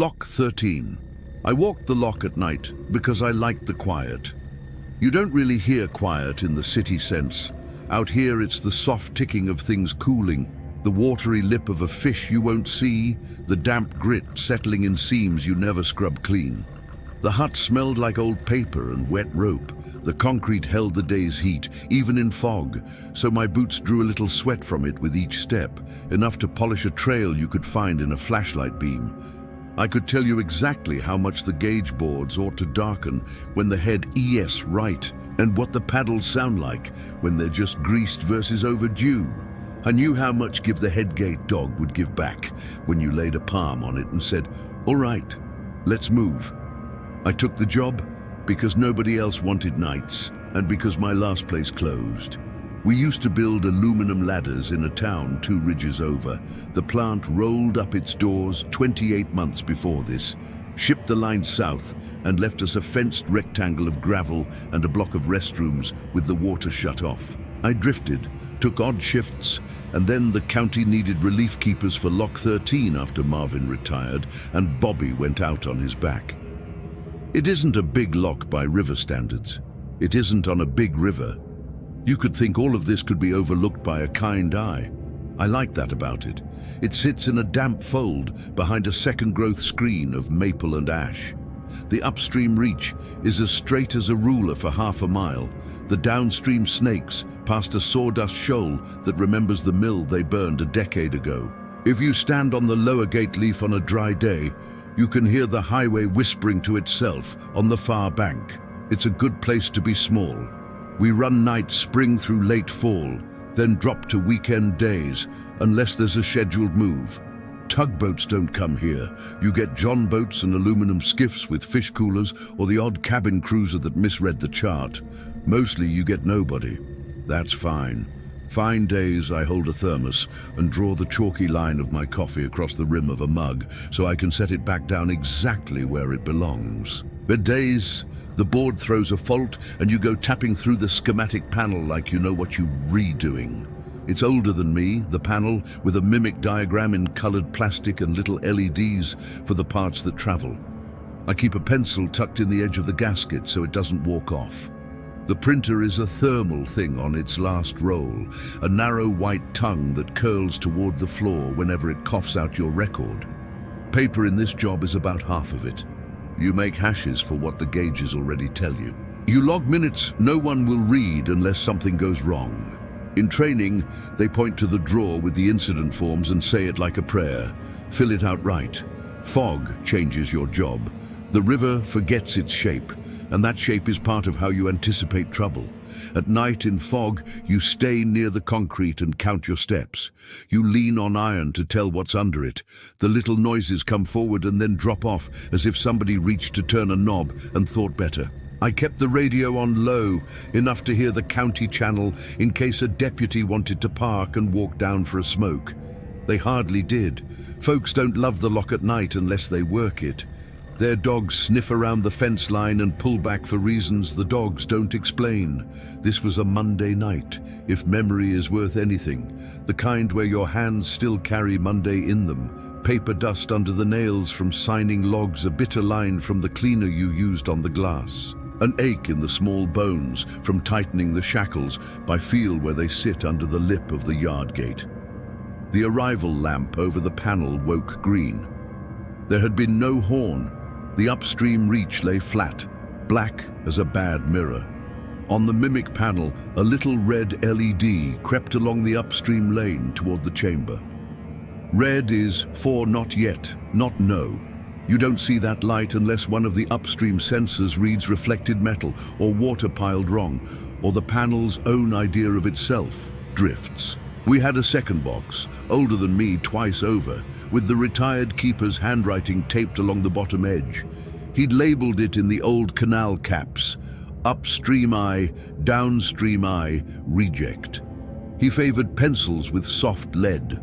Lock 13. I walked the lock at night because I liked the quiet. You don't really hear quiet in the city sense. Out here it's the soft ticking of things cooling, the watery lip of a fish you won't see, the damp grit settling in seams you never scrub clean. The hut smelled like old paper and wet rope. The concrete held the day's heat, even in fog, so my boots drew a little sweat from it with each step, enough to polish a trail you could find in a flashlight beam. I could tell you exactly how much the gauge boards ought to darken when the head ES right, and what the paddles sound like when they're just greased versus overdue. I knew how much give the headgate dog would give back when you laid a palm on it and said, "All right, let's move." I took the job because nobody else wanted nights, and because my last place closed. We used to build aluminum ladders in a town 2 ridges over. The plant rolled up its doors 28 months before this, shipped the line south, and left us a fenced rectangle of gravel and a block of restrooms with the water shut off. I drifted, took odd shifts, and then the county needed relief keepers for Lock 13 after Marvin retired, and Bobby went out on his back. It isn't a big lock by river standards. It isn't on a big river. You could think all of this could be overlooked by a kind eye. I like that about it. It sits in a damp fold behind a second-growth screen of maple and ash. The upstream reach is as straight as a ruler for half a mile. The downstream snakes past a sawdust shoal that remembers the mill they burned a decade ago. If you stand on the lower gate leaf on a dry day, you can hear the highway whispering to itself on the far bank. It's a good place to be small. We run night spring through late fall, then drop to weekend days, unless there's a scheduled move. Tugboats don't come here. You get John boats and aluminum skiffs with fish coolers, or the odd cabin cruiser that misread the chart. Mostly you get nobody. That's fine. Fine days I hold a thermos and draw the chalky line of my coffee across the rim of a mug so I can set it back down exactly where it belongs. But days, the board throws a fault and you go tapping through the schematic panel like you know what you're redoing. It's older than me, the panel, with a mimic diagram in colored plastic and little LEDs for the parts that travel. I keep a pencil tucked in the edge of the gasket so it doesn't walk off. The printer is a thermal thing on its last roll, a narrow white tongue that curls toward the floor whenever it coughs out your record. Paper in this job is about half of it. You make hashes for what the gauges already tell you. You log minutes no one will read unless something goes wrong. In training, they point to the drawer with the incident forms and say it like a prayer. Fill it out right. Fog changes your job. The river forgets its shape, and that shape is part of how you anticipate trouble. At night in fog, you stay near the concrete and count your steps. You lean on iron to tell what's under it. The little noises come forward and then drop off as if somebody reached to turn a knob and thought better. I kept the radio on low, enough to hear the county channel in case a deputy wanted to park and walk down for a smoke. They hardly did. Folks don't love the lock at night unless they work it. Their dogs sniff around the fence line and pull back for reasons the dogs don't explain. This was a Monday night, if memory is worth anything, the kind where your hands still carry Monday in them, paper dust under the nails from signing logs, a bitter line from the cleaner you used on the glass, an ache in the small bones from tightening the shackles by feel where they sit under the lip of the yard gate. The arrival lamp over the panel woke green. There had been no horn. The upstream reach lay flat, black as a bad mirror. On the mimic panel, a little red LED crept along the upstream lane toward the chamber. Red is for not yet, not no. You don't see that light unless one of the upstream sensors reads reflected metal or water piled wrong, or the panel's own idea of itself drifts. We had a second box, older than me twice over, with the retired keeper's handwriting taped along the bottom edge. He'd labeled it in the old canal caps, upstream I, downstream I, reject. He favored pencils with soft lead.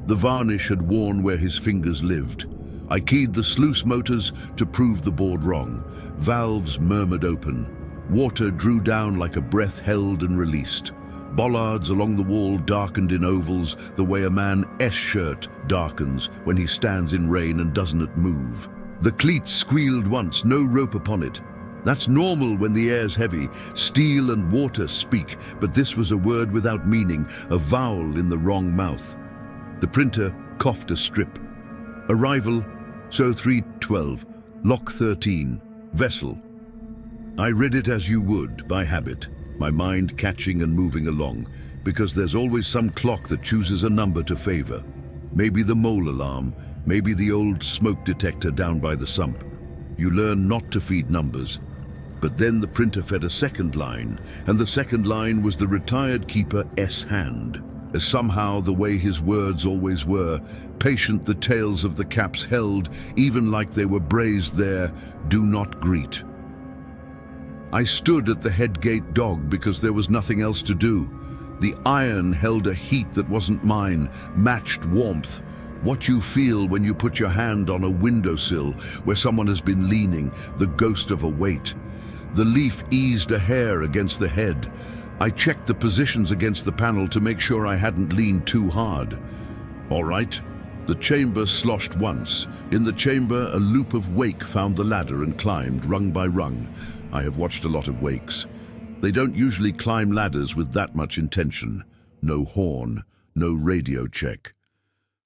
The varnish had worn where his fingers lived. I keyed the sluice motors to prove the board wrong. Valves murmured open. Water drew down like a breath held and released. Bollards along the wall darkened in ovals the way a man's shirt darkens when he stands in rain and doesn't move. The cleats squealed once, no rope upon it. That's normal when the air's heavy. Steel and water speak, but this was a word without meaning, a vowel in the wrong mouth. The printer coughed a strip. Arrival, so 312, lock 13, vessel. I read it as you would, by habit, my mind catching and moving along, because there's always some clock that chooses a number to favor. Maybe the mole alarm, maybe the old smoke detector down by the sump. You learn not to feed numbers. But then the printer fed a second line, and the second line was the retired keeper S. hand. As somehow the way his words always were, patient the tales of the caps held, even like they were brazed there, do not greet. I stood at the head gate dog because there was nothing else to do. The iron held a heat that wasn't mine, matched warmth. What you feel when you put your hand on a windowsill where someone has been leaning, the ghost of a weight. The leaf eased a hair against the head. I checked the positions against the panel to make sure I hadn't leaned too hard. All right. The chamber sloshed once. In the chamber, a loop of wake found the ladder and climbed rung by rung. I have watched a lot of wakes. They don't usually climb ladders with that much intention. No horn, no radio check.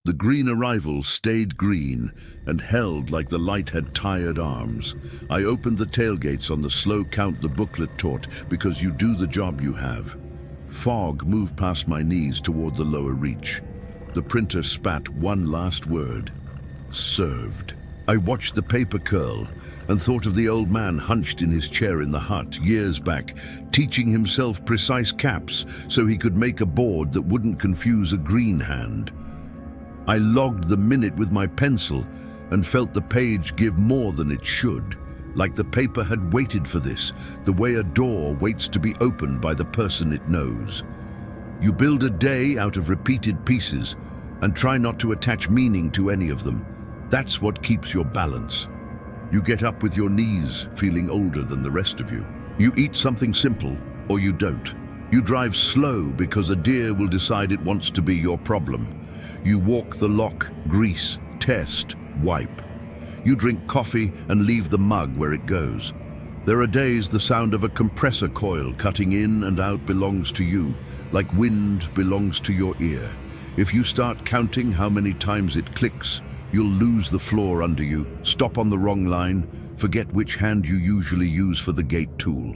The green arrival stayed green and held like the light had tired arms. I opened the tailgates on the slow count the booklet taught, because you do the job you have. Fog moved past my knees toward the lower reach. The printer spat one last word. Served. I watched the paper curl and thought of the old man hunched in his chair in the hut years back, teaching himself precise caps so he could make a board that wouldn't confuse a green hand. I logged the minute with my pencil and felt the page give more than it should, like the paper had waited for this, the way a door waits to be opened by the person it knows. You build a day out of repeated pieces and try not to attach meaning to any of them. That's what keeps your balance. You get up with your knees feeling older than the rest of you. You eat something simple or you don't. You drive slow because a deer will decide it wants to be your problem. You walk the lock, grease, test, wipe. You drink coffee and leave the mug where it goes. There are days the sound of a compressor coil cutting in and out belongs to you, like wind belongs to your ear. If you start counting how many times it clicks, you'll lose the floor under you, stop on the wrong line, forget which hand you usually use for the gate tool.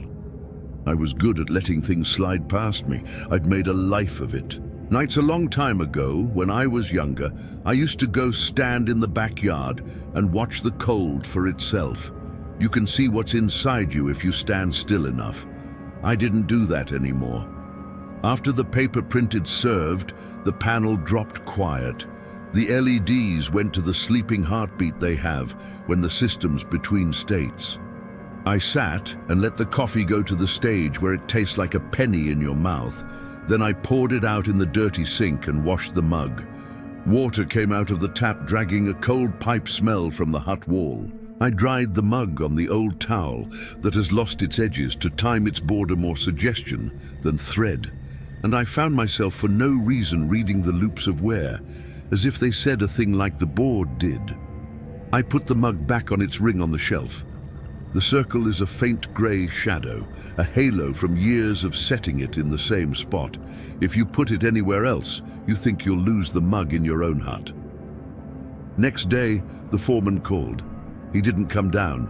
I was good at letting things slide past me. I'd made a life of it. Nights a long time ago, when I was younger, I used to go stand in the backyard and watch the cold for itself. You can see what's inside you if you stand still enough. I didn't do that anymore. After the paper printed served, the panel dropped quiet. The LEDs went to the sleeping heartbeat they have when the system's between states. I sat and let the coffee go to the stage where it tastes like a penny in your mouth. Then I poured it out in the dirty sink and washed the mug. Water came out of the tap, dragging a cold pipe smell from the hut wall. I dried the mug on the old towel that has lost its edges to time its border more suggestion than thread. And I found myself for no reason reading the loops of wear, as if they said a thing like the board did. I put the mug back on its ring on the shelf. The circle is a faint grey shadow, a halo from years of setting it in the same spot. If you put it anywhere else, you think you'll lose the mug in your own hut. Next day, the foreman called. He didn't come down.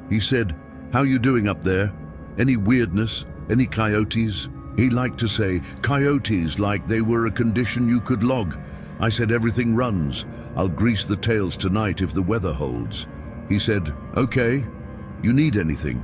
He said, "How you doing up there? Any weirdness? Any coyotes?" He liked to say coyotes like they were a condition you could log. I said, "Everything runs. I'll grease the tails tonight if the weather holds." He said, "Okay. You need anything?"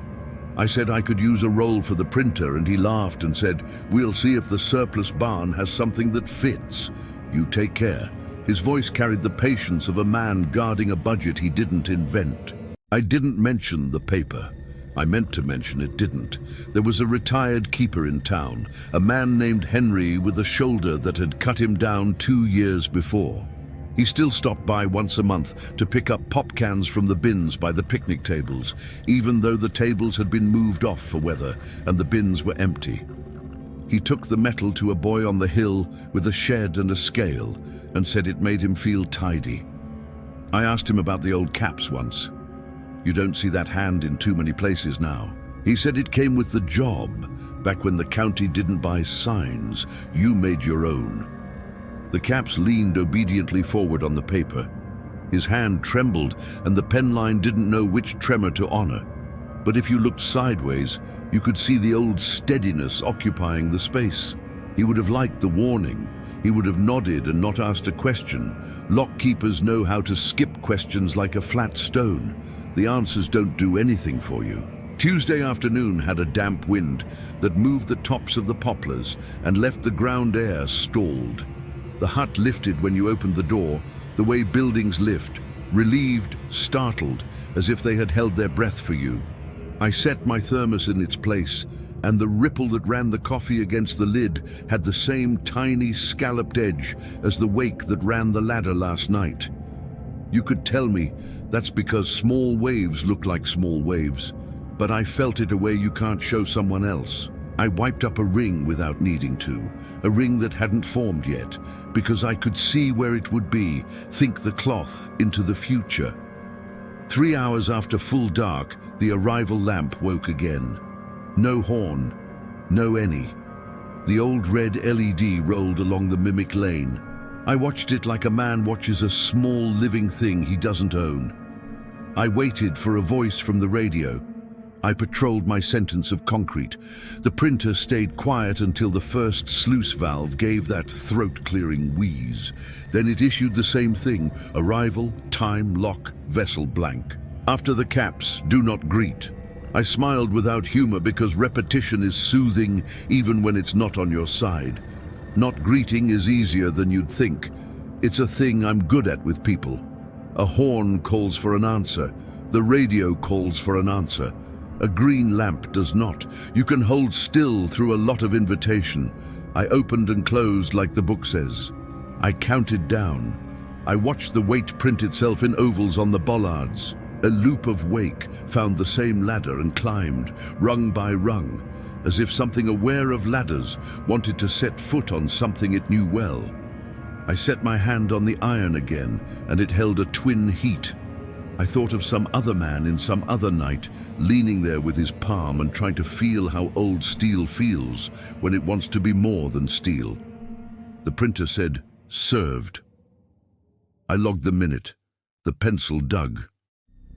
I said I could use a roll for the printer, and he laughed and said, "We'll see if the surplus barn has something that fits. You take care." His voice carried the patience of a man guarding a budget he didn't invent. I didn't mention the paper. I meant to mention it, didn't. There was a retired keeper in town, a man named Henry with a shoulder that had cut him down 2 years before. He still stopped by once a month to pick up pop cans from the bins by the picnic tables, even though the tables had been moved off for weather and the bins were empty. He took the metal to a boy on the hill with a shed and a scale and said it made him feel tidy. I asked him about the old caps once. You don't see that hand in too many places now. He said it came with the job. Back when the county didn't buy signs, you made your own. The caps leaned obediently forward on the paper. His hand trembled and the pen line didn't know which tremor to honor. But if you looked sideways, you could see the old steadiness occupying the space. He would have liked the warning. He would have nodded and not asked a question. Lockkeepers know how to skip questions like a flat stone. The answers don't do anything for you. Tuesday afternoon had a damp wind that moved the tops of the poplars and left the ground air stalled. The hut lifted when you opened the door, the way buildings lift, relieved, startled, as if they had held their breath for you. I set my thermos in its place, and the ripple that ran the coffee against the lid had the same tiny scalloped edge as the wake that ran the ladder last night. You could tell me that's because small waves look like small waves, but I felt it a way you can't show someone else. I wiped up a ring without needing to, a ring that hadn't formed yet, because I could see where it would be, think the cloth into the future. 3 hours after full dark, the arrival lamp woke again. No horn, no any. The old red LED rolled along the mimic lane. I watched it like a man watches a small living thing he doesn't own. I waited for a voice from the radio. I patrolled my sentence of concrete. The printer stayed quiet until the first sluice valve gave that throat-clearing wheeze. Then it issued the same thing: arrival, time, lock, vessel blank. After the caps, do not greet. I smiled without humor because repetition is soothing even when it's not on your side. Not greeting is easier than you'd think. It's a thing I'm good at with people. A horn calls for an answer. The radio calls for an answer. A green lamp does not. You can hold still through a lot of invitation. I opened and closed like the book says. I counted down. I watched the weight print itself in ovals on the bollards. A loop of wake found the same ladder and climbed, rung by rung, as if something aware of ladders wanted to set foot on something it knew well. I set my hand on the iron again, and it held a twin heat. I thought of some other man in some other night, leaning there with his palm and trying to feel how old steel feels when it wants to be more than steel. The printer said, served. I logged the minute. The pencil dug.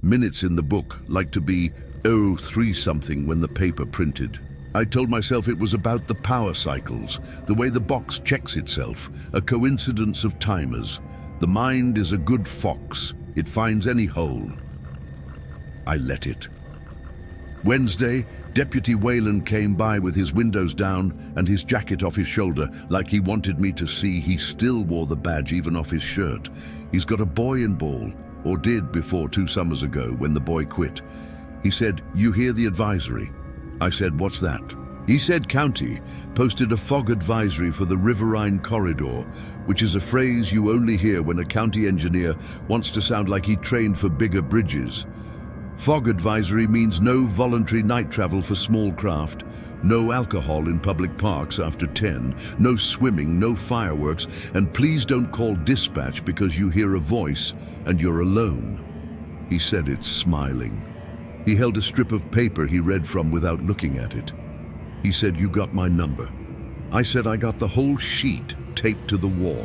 Minutes in the book like to be 03 something when the paper printed. I told myself it was about the power cycles, the way the box checks itself, a coincidence of timers. The mind is a good fox. It finds any hole. I let it. Wednesday, Deputy Whalen came by with his windows down and his jacket off his shoulder, like he wanted me to see he still wore the badge even off his shirt. He's got a boy in ball, or did before 2 summers ago when the boy quit. He said, "You hear the advisory?" I said, "What's that?" He said County posted a fog advisory for the Riverine Corridor, which is a phrase you only hear when a county engineer wants to sound like he trained for bigger bridges. Fog advisory means no voluntary night travel for small craft, no alcohol in public parks after 10, no swimming, no fireworks, and please don't call dispatch because you hear a voice and you're alone. He said it smiling. He held a strip of paper he read from without looking at it. He said, "You got my number." I said, "I got the whole sheet taped to the wall."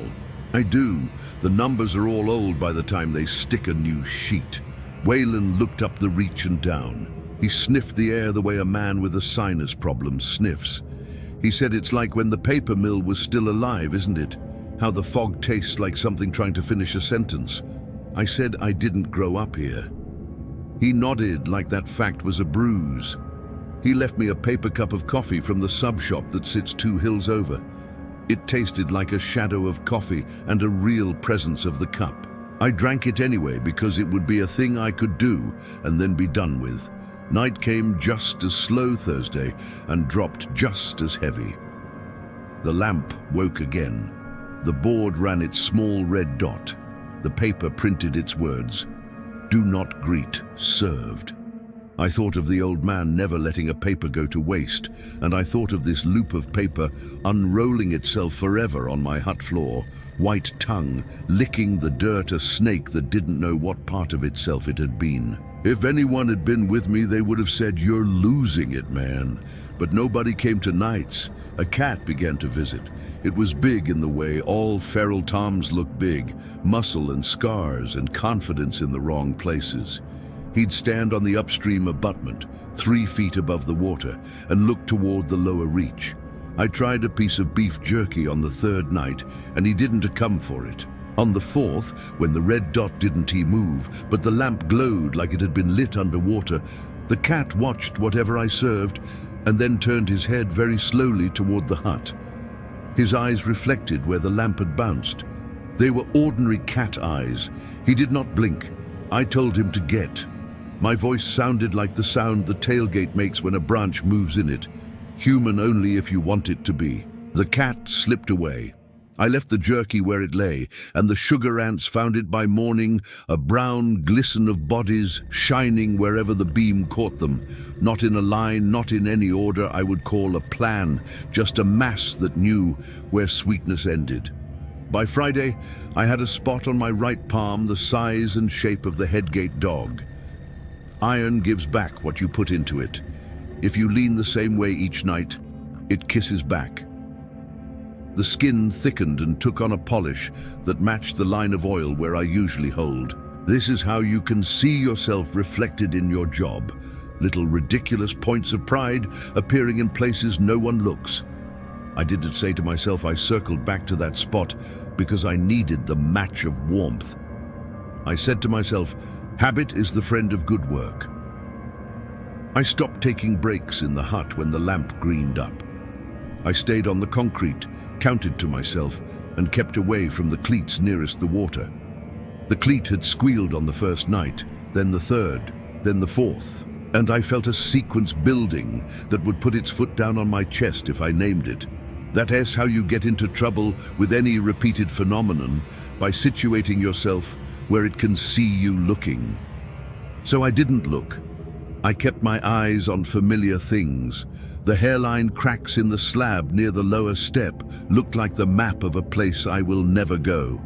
I do. The numbers are all old by the time they stick a new sheet. Whalen looked up the reach and down. He sniffed the air the way a man with a sinus problem sniffs. He said, "It's like when the paper mill was still alive, isn't it? How the fog tastes like something trying to finish a sentence." I said I didn't grow up here. He nodded like that fact was a bruise. He left me a paper cup of coffee from the sub shop that sits 2 hills over. It tasted like a shadow of coffee and a real presence of the cup. I drank it anyway because it would be a thing I could do and then be done with. Night came just as slow Thursday and dropped just as heavy. The lamp woke again. The board ran its small red dot. The paper printed its words, "Do not greet, served." I thought of the old man never letting a paper go to waste, and I thought of this loop of paper unrolling itself forever on my hut floor, white tongue licking the dirt, a snake that didn't know what part of itself it had been. If anyone had been with me, they would have said, "You're losing it, man." But nobody came to nights. A cat began to visit. It was big in the way all feral toms look big, muscle and scars and confidence in the wrong places. He'd stand on the upstream abutment, 3 feet above the water, and look toward the lower reach. I tried a piece of beef jerky on the 3rd night, and he didn't come for it. On the 4th, when the red dot didn't move, but the lamp glowed like it had been lit underwater, the cat watched whatever I served, and then turned his head very slowly toward the hut. His eyes reflected where the lamp had bounced. They were ordinary cat eyes. He did not blink. I told him to get. My voice sounded like the sound the tailgate makes when a branch moves in it. Human only if you want it to be. The cat slipped away. I left the jerky where it lay, and the sugar ants found it by morning, a brown glisten of bodies shining wherever the beam caught them. Not in a line, not in any order I would call a plan, just a mass that knew where sweetness ended. By Friday, I had a spot on my right palm the size and shape of the headgate dog. Iron gives back what you put into it. If you lean the same way each night, it kisses back. The skin thickened and took on a polish that matched the line of oil where I usually hold. This is how you can see yourself reflected in your job. Little ridiculous points of pride appearing in places no one looks. I didn't say to myself I circled back to that spot because I needed the match of warmth. I said to myself, habit is the friend of good work. I stopped taking breaks in the hut when the lamp greened up. I stayed on the concrete, counted to myself, and kept away from the cleats nearest the water. The cleat had squealed on the 1st night, then the 3rd, then the 4th, and I felt a sequence building that would put its foot down on my chest if I named it. That is how you get into trouble with any repeated phenomenon, by situating yourself where it can see you looking. So I didn't look. I kept my eyes on familiar things. The hairline cracks in the slab near the lower step looked like the map of a place I will never go.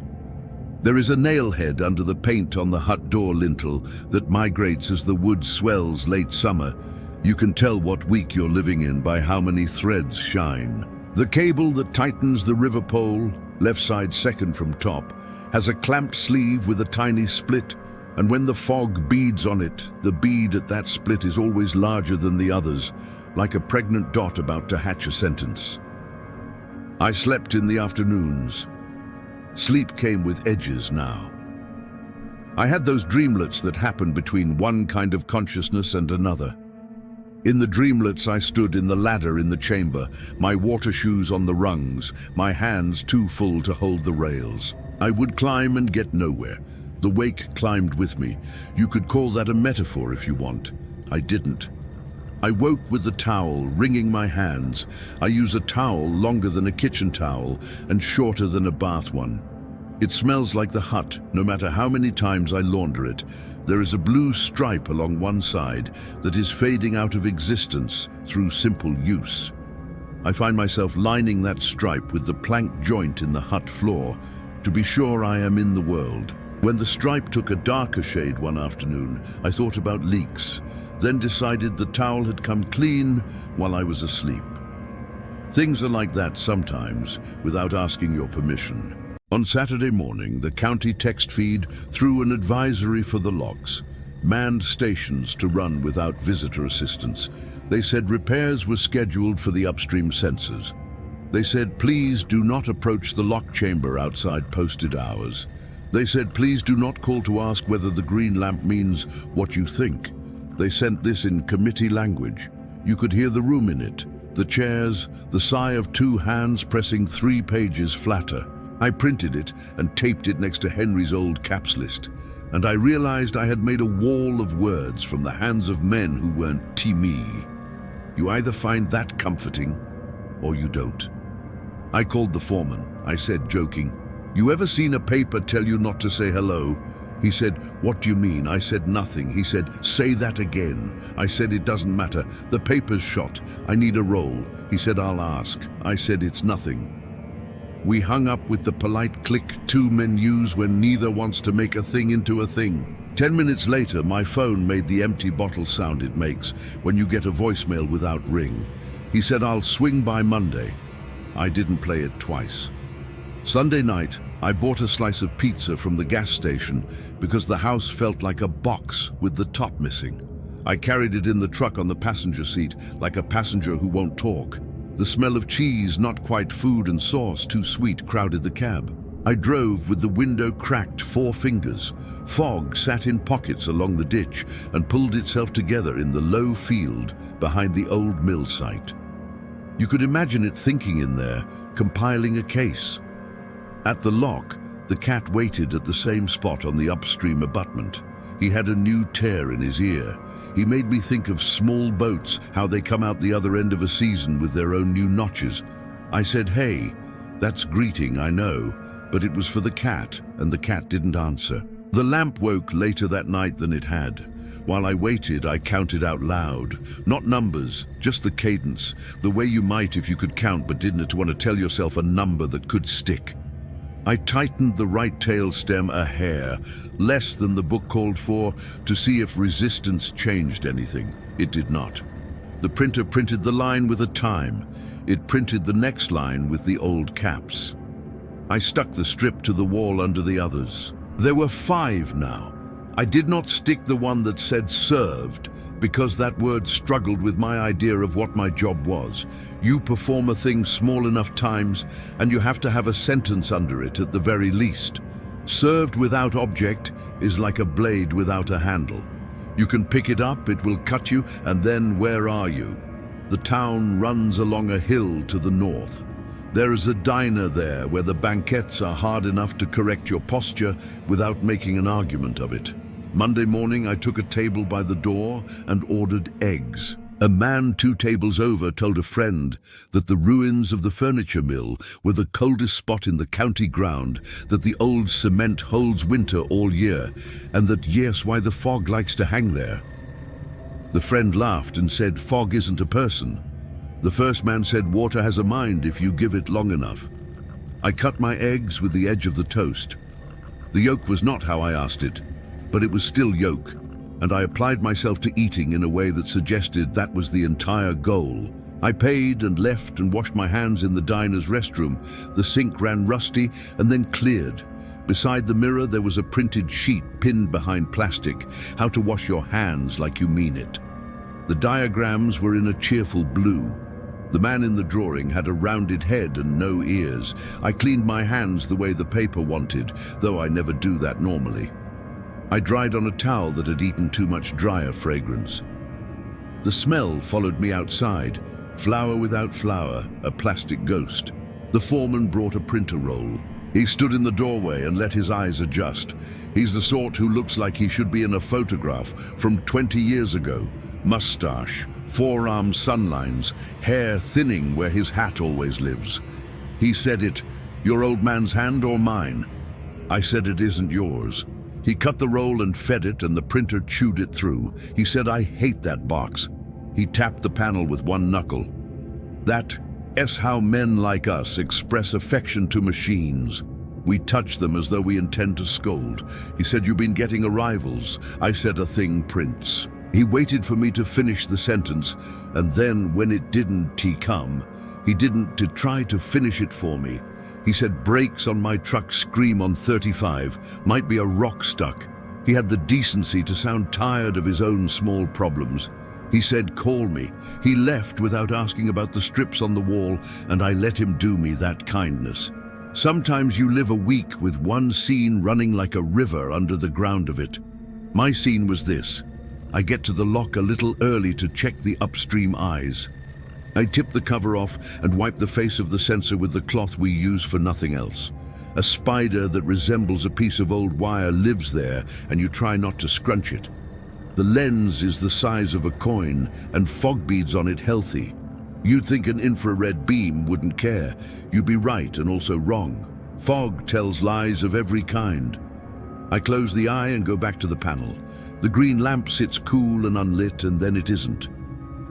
There is a nail head under the paint on the hut door lintel that migrates as the wood swells late summer. You can tell what week you're living in by how many threads shine. The cable that tightens the river pole, left side second from top, has a clamped sleeve with a tiny split, and when the fog beads on it, the bead at that split is always larger than the others, like a pregnant dot about to hatch a sentence. I slept in the afternoons. Sleep came with edges now. I had those dreamlets that happen between one kind of consciousness and another. In the dreamlets I stood in the ladder in the chamber, my water shoes on the rungs, my hands too full to hold the rails. I would climb and get nowhere. The wake climbed with me. You could call that a metaphor if you want. I didn't. I woke with the towel wringing my hands. I use a towel longer than a kitchen towel and shorter than a bath one. It smells like the hut, no matter how many times I launder it. There is a blue stripe along one side that is fading out of existence through simple use. I find myself lining that stripe with the plank joint in the hut floor to be sure I am in the world. When the stripe took a darker shade one afternoon, I thought about leaks, then decided the towel had come clean while I was asleep. Things are like that sometimes, without asking your permission. On Saturday morning, the county text feed threw an advisory for the locks, manned stations to run without visitor assistance. They said repairs were scheduled for the upstream sensors. They said, please do not approach the lock chamber outside posted hours. They said, please do not call to ask whether the green lamp means what you think. They sent this in committee language. You could hear the room in it, the chairs, the sigh of 2 hands pressing 3 pages flatter. I printed it and taped it next to Henry's old caps list, and I realized I had made a wall of words from the hands of men who weren't Timmy. You either find that comforting, or you don't. I called the foreman. I said, joking, "You ever seen a paper tell you not to say hello?" He said, "What do you mean?" I said, "Nothing." He said, "Say that again." I said, "It doesn't matter. The paper's shot. I need a roll." He said, "I'll ask." I said, "It's nothing." We hung up with the polite click two men use when neither wants to make a thing into a thing. 10 minutes later, my phone made the empty bottle sound it makes when you get a voicemail without ring. He said, "I'll swing by Monday." I didn't play it twice. Sunday night, I bought a slice of pizza from the gas station because the house felt like a box with the top missing. I carried it in the truck on the passenger seat like a passenger who won't talk. The smell of cheese, not quite food, and sauce, too sweet, crowded the cab. I drove with the window cracked 4 fingers. Fog sat in pockets along the ditch and pulled itself together in the low field behind the old mill site. You could imagine it thinking in there, compiling a case. At the lock, the cat waited at the same spot on the upstream abutment. He had a new tear in his ear. He made me think of small boats, how they come out the other end of a season with their own new notches. I said, "Hey, that's greeting, I know," but it was for the cat, and the cat didn't answer. The lamp woke later that night than it had. While I waited, I counted out loud. Not numbers, just the cadence, the way you might if you could count but didn't want to tell yourself a number that could stick. I tightened the right tail stem a hair, less than the book called for, to see if resistance changed anything. It did not. The printer printed the line with a time. It printed the next line with the old caps. I stuck the strip to the wall under the others. There were 5 now. I did not stick the one that said served, because that word struggled with my idea of what my job was. You perform a thing small enough times, and you have to have a sentence under it at the very least. Served without object is like a blade without a handle. You can pick it up, it will cut you, and then where are you? The town runs along a hill to the north. There is a diner there where the banquettes are hard enough to correct your posture without making an argument of it. Monday morning, I took a table by the door and ordered eggs. A man 2 tables over told a friend that the ruins of the furniture mill were the coldest spot in the county ground, that the old cement holds winter all year, and that yes, why the fog likes to hang there. The friend laughed and said, "Fog isn't a person." The first man said, "Water has a mind if you give it long enough." I cut my eggs with the edge of the toast. The yolk was not how I asked it, but it was still yolk, and I applied myself to eating in a way that suggested that was the entire goal. I paid and left and washed my hands in the diner's restroom. The sink ran rusty and then cleared. Beside the mirror there was a printed sheet pinned behind plastic, how to wash your hands like you mean it. The diagrams were in a cheerful blue. The man in the drawing had a rounded head and no ears. I cleaned my hands the way the paper wanted, though I never do that normally. I dried on a towel that had eaten too much dryer fragrance. The smell followed me outside. Flour without flour, a plastic ghost. The foreman brought a printer roll. He stood in the doorway and let his eyes adjust. He's the sort who looks like he should be in a photograph from 20 years ago. Mustache, forearm sunlines, hair thinning where his hat always lives. He said it, "Your old man's hand or mine?" I said, "It isn't yours." He cut the roll and fed it, and the printer chewed it through. He said, "I hate that box." He tapped the panel with one knuckle. That's how men like us express affection to machines. We touch them as though we intend to scold. He said, "You've been getting arrivals." I said, "A thing prints." He waited for me to finish the sentence, and then when it didn't, he come. He didn't to try to finish it for me. He said, "Brakes on my truck scream on 35, might be a rock stuck." He had the decency to sound tired of his own small problems. He said, "Call me." He left without asking about the strips on the wall, and I let him do me that kindness. Sometimes you live a week with one scene running like a river under the ground of it. My scene was this. I get to the lock a little early to check the upstream eyes. I tip the cover off and wipe the face of the sensor with the cloth we use for nothing else. A spider that resembles a piece of old wire lives there, and you try not to scrunch it. The lens is the size of a coin, and fog beads on it healthy. You'd think an infrared beam wouldn't care. You'd be right and also wrong. Fog tells lies of every kind. I close the eye and go back to the panel. The green lamp sits cool and unlit, and then it isn't.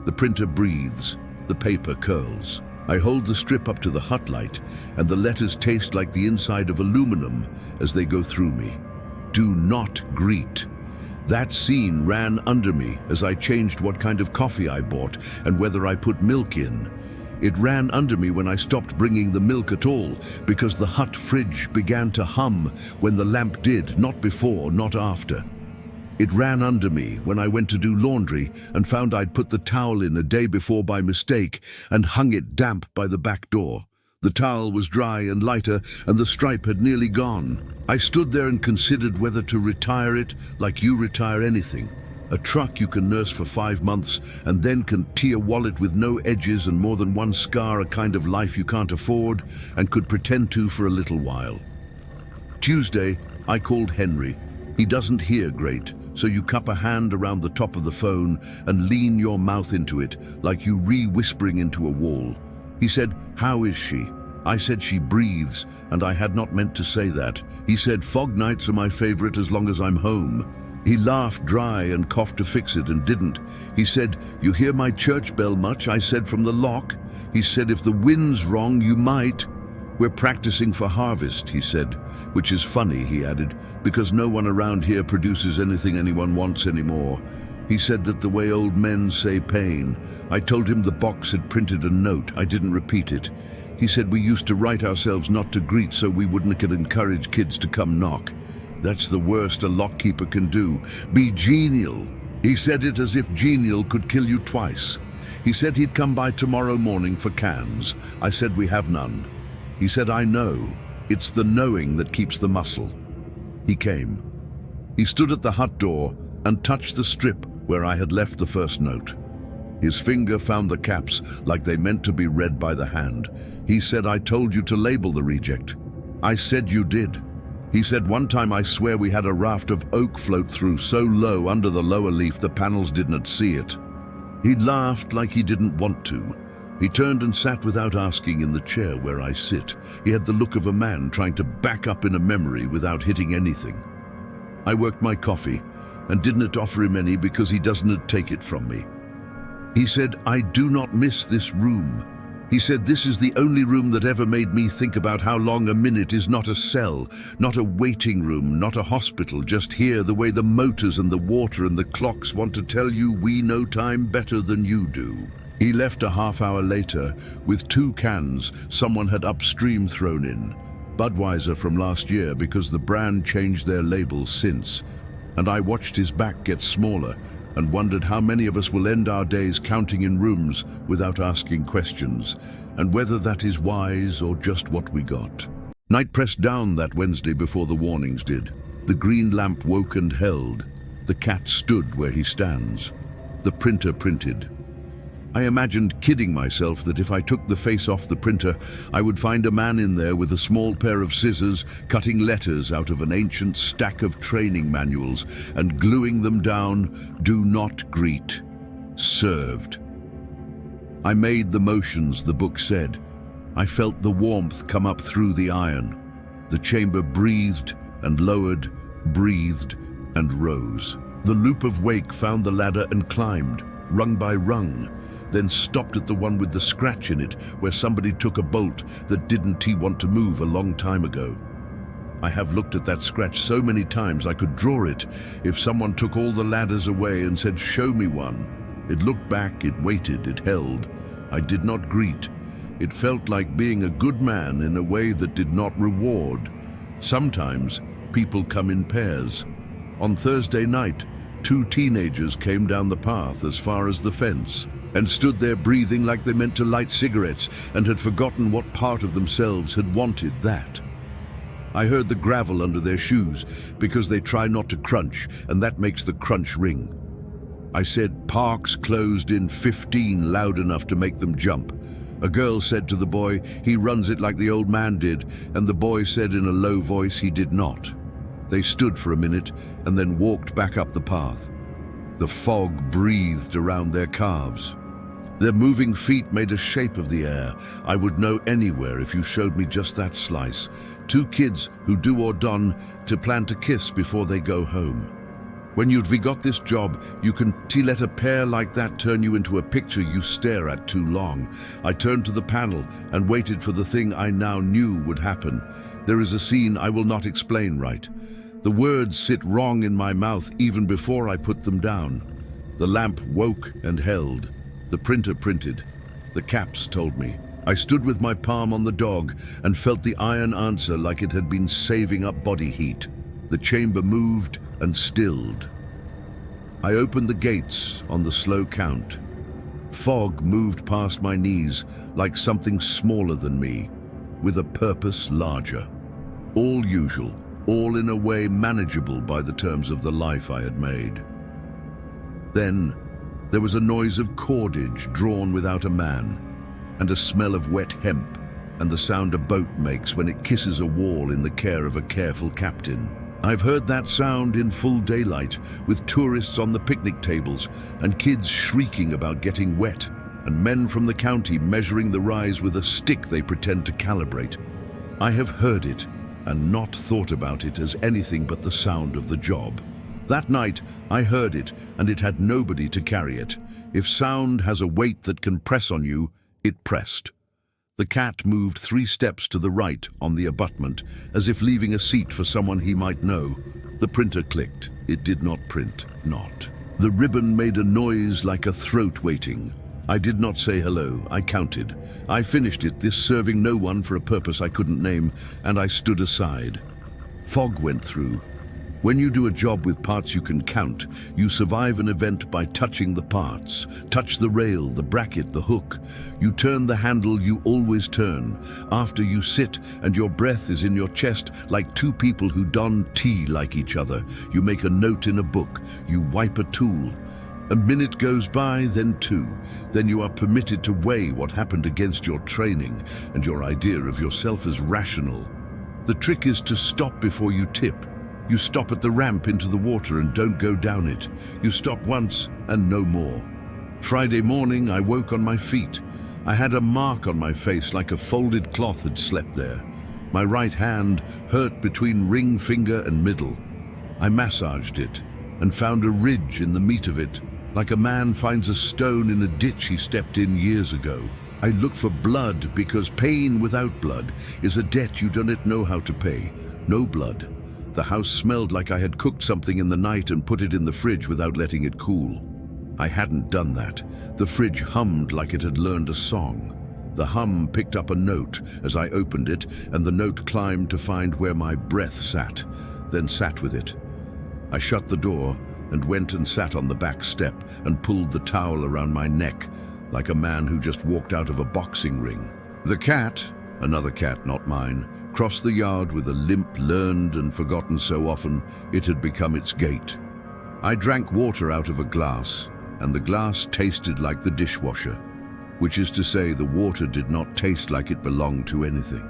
The printer breathes. The paper curls. I hold the strip up to the hut light, and the letters taste like the inside of aluminum as they go through me. Do not greet. That scene ran under me as I changed what kind of coffee I bought and whether I put milk in. It ran under me when I stopped bringing the milk at all, because the hut fridge began to hum when the lamp did, not before, not after. It ran under me when I went to do laundry and found I'd put the towel in a day before by mistake and hung it damp by the back door. The towel was dry and lighter, and the stripe had nearly gone. I stood there and considered whether to retire it like you retire anything. A truck you can nurse for 5 months and then can tee a wallet with no edges and more than one scar, a kind of life you can't afford and could pretend to for a little while. Tuesday, I called Henry. He doesn't hear great, so you cup a hand around the top of the phone and lean your mouth into it like you re-whispering into a wall. He said, "How is she?" I said, "She breathes," and I had not meant to say that. He said, "Fog nights are my favorite as long as I'm home." He laughed dry and coughed to fix it and didn't. He said, "You hear my church bell much?" I said, "From the lock." He said, "If the wind's wrong, you might." "We're practicing for harvest," he said, which is funny, he added, because no one around here produces anything anyone wants anymore. He said that the way old men say pain. I told him the box had printed a note. I didn't repeat it. He said we used to write ourselves not to greet so we wouldn't encourage kids to come knock. That's the worst a lockkeeper can do. Be genial. He said it as if genial could kill you twice. He said he'd come by tomorrow morning for cans. I said we have none. He said, "I know. It's the knowing that keeps the muscle." He came. He stood at the hut door and touched the strip where I had left the first note. His finger found the caps like they meant to be read by the hand. He said, "I told you to label the reject." I said, "You did." He said, "One time I swear we had a raft of oak float through so low under the lower leaf the panels didn't see it." He laughed like he didn't want to. He turned and sat without asking in the chair where I sit. He had the look of a man trying to back up in a memory without hitting anything. I worked my coffee and didn't offer him any because he doesn't take it from me. He said, "I do not miss this room." He said, "This is the only room that ever made me think about how long a minute is, not a cell, not a waiting room, not a hospital, just here, the way the motors and the water and the clocks want to tell you we know time better than you do." He left a half hour later with 2 cans someone had upstream thrown in. Budweiser from last year because the brand changed their labels since. And I watched his back get smaller and wondered how many of us will end our days counting in rooms without asking questions, and whether that is wise or just what we got. Night pressed down that Wednesday before the warnings did. The green lamp woke and held. The cat stood where he stands. The printer printed. I imagined kidding myself that if I took the face off the printer, I would find a man in there with a small pair of scissors cutting letters out of an ancient stack of training manuals and gluing them down, "Do not greet. Served." I made the motions the book said. I felt the warmth come up through the iron. The chamber breathed and lowered, breathed and rose. The loop of wake found the ladder and climbed, rung by rung, then stopped at the one with the scratch in it where somebody took a bolt that didn't want to move a long time ago. I have looked at that scratch so many times I could draw it if someone took all the ladders away and said, "Show me one." It looked back, it waited, it held. I did not greet. It felt like being a good man in a way that did not reward. Sometimes people come in pairs. On Thursday night, 2 teenagers came down the path as far as the fence and stood there breathing like they meant to light cigarettes and had forgotten what part of themselves had wanted that. I heard the gravel under their shoes because they try not to crunch, and that makes the crunch ring. I said, "Parks closed in 15 loud enough to make them jump." A girl said to the boy, "He runs it like the old man did," and the boy said in a low voice he did not. They stood for a minute and then walked back up the path. The fog breathed around their calves. Their moving feet made a shape of the air. I would know anywhere if you showed me just that slice. Two kids who do or done to plan to kiss before they go home. When you've got this job, you can let a pair like that turn you into a picture you stare at too long. I turned to the panel and waited for the thing I now knew would happen. There is a scene I will not explain right. The words sit wrong in my mouth even before I put them down. The lamp woke and held. The printer printed. The caps told me. I stood with my palm on the dog and felt the iron answer like it had been saving up body heat. The chamber moved and stilled. I opened the gates on the slow count. Fog moved past my knees like something smaller than me, with a purpose larger. All usual, all in a way manageable by the terms of the life I had made. Then there was a noise of cordage drawn without a man, and a smell of wet hemp, and the sound a boat makes when it kisses a wall in the care of a careful captain. I've heard that sound in full daylight, with tourists on the picnic tables, and kids shrieking about getting wet, and men from the county measuring the rise with a stick they pretend to calibrate. I have heard it, and not thought about it as anything but the sound of the job. That night, I heard it, and it had nobody to carry it. If sound has a weight that can press on you, it pressed. The cat moved 3 steps to the right on the abutment, as if leaving a seat for someone he might know. The printer clicked. It did not print. Not. The ribbon made a noise like a throat waiting. I did not say hello. I counted. I finished it, this serving no one for a purpose I couldn't name, and I stood aside. Fog went through. When you do a job with parts you can count, you survive an event by touching the parts. Touch the rail, the bracket, the hook. You turn the handle you always turn. After you sit and your breath is in your chest like two people who don tea like each other. You make a note in a book. You wipe a tool. A minute goes by, then 2. Then you are permitted to weigh what happened against your training and your idea of yourself as rational. The trick is to stop before you tip. You stop at the ramp into the water and don't go down it. You stop once and no more. Friday morning, I woke on my feet. I had a mark on my face like a folded cloth had slept there. My right hand hurt between ring finger and middle. I massaged it and found a ridge in the meat of it, like a man finds a stone in a ditch he stepped in years ago. I looked for blood because pain without blood is a debt you don't know how to pay. No blood. The house smelled like I had cooked something in the night and put it in the fridge without letting it cool. I hadn't done that. The fridge hummed like it had learned a song. The hum picked up a note as I opened it, and the note climbed to find where my breath sat, then sat with it. I shut the door and went and sat on the back step and pulled the towel around my neck, like a man who just walked out of a boxing ring. The cat, another cat, not mine, crossed the yard with a limp learned and forgotten so often it had become its gait. I drank water out of a glass, and the glass tasted like the dishwasher, which is to say the water did not taste like it belonged to anything.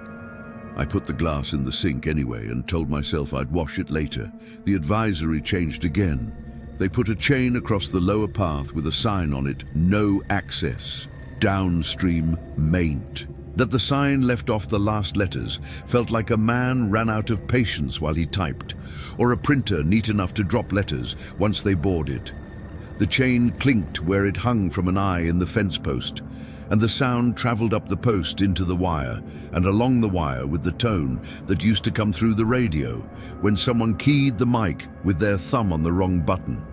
I put the glass in the sink anyway and told myself I'd wash it later. The advisory changed again. They put a chain across the lower path with a sign on it, "No access, downstream, maint." That the sign left off the last letters felt like a man ran out of patience while he typed, or a printer neat enough to drop letters once they bored it. The chain clinked where it hung from an eye in the fence post, and the sound traveled up the post into the wire and along the wire with the tone that used to come through the radio when someone keyed the mic with their thumb on the wrong button.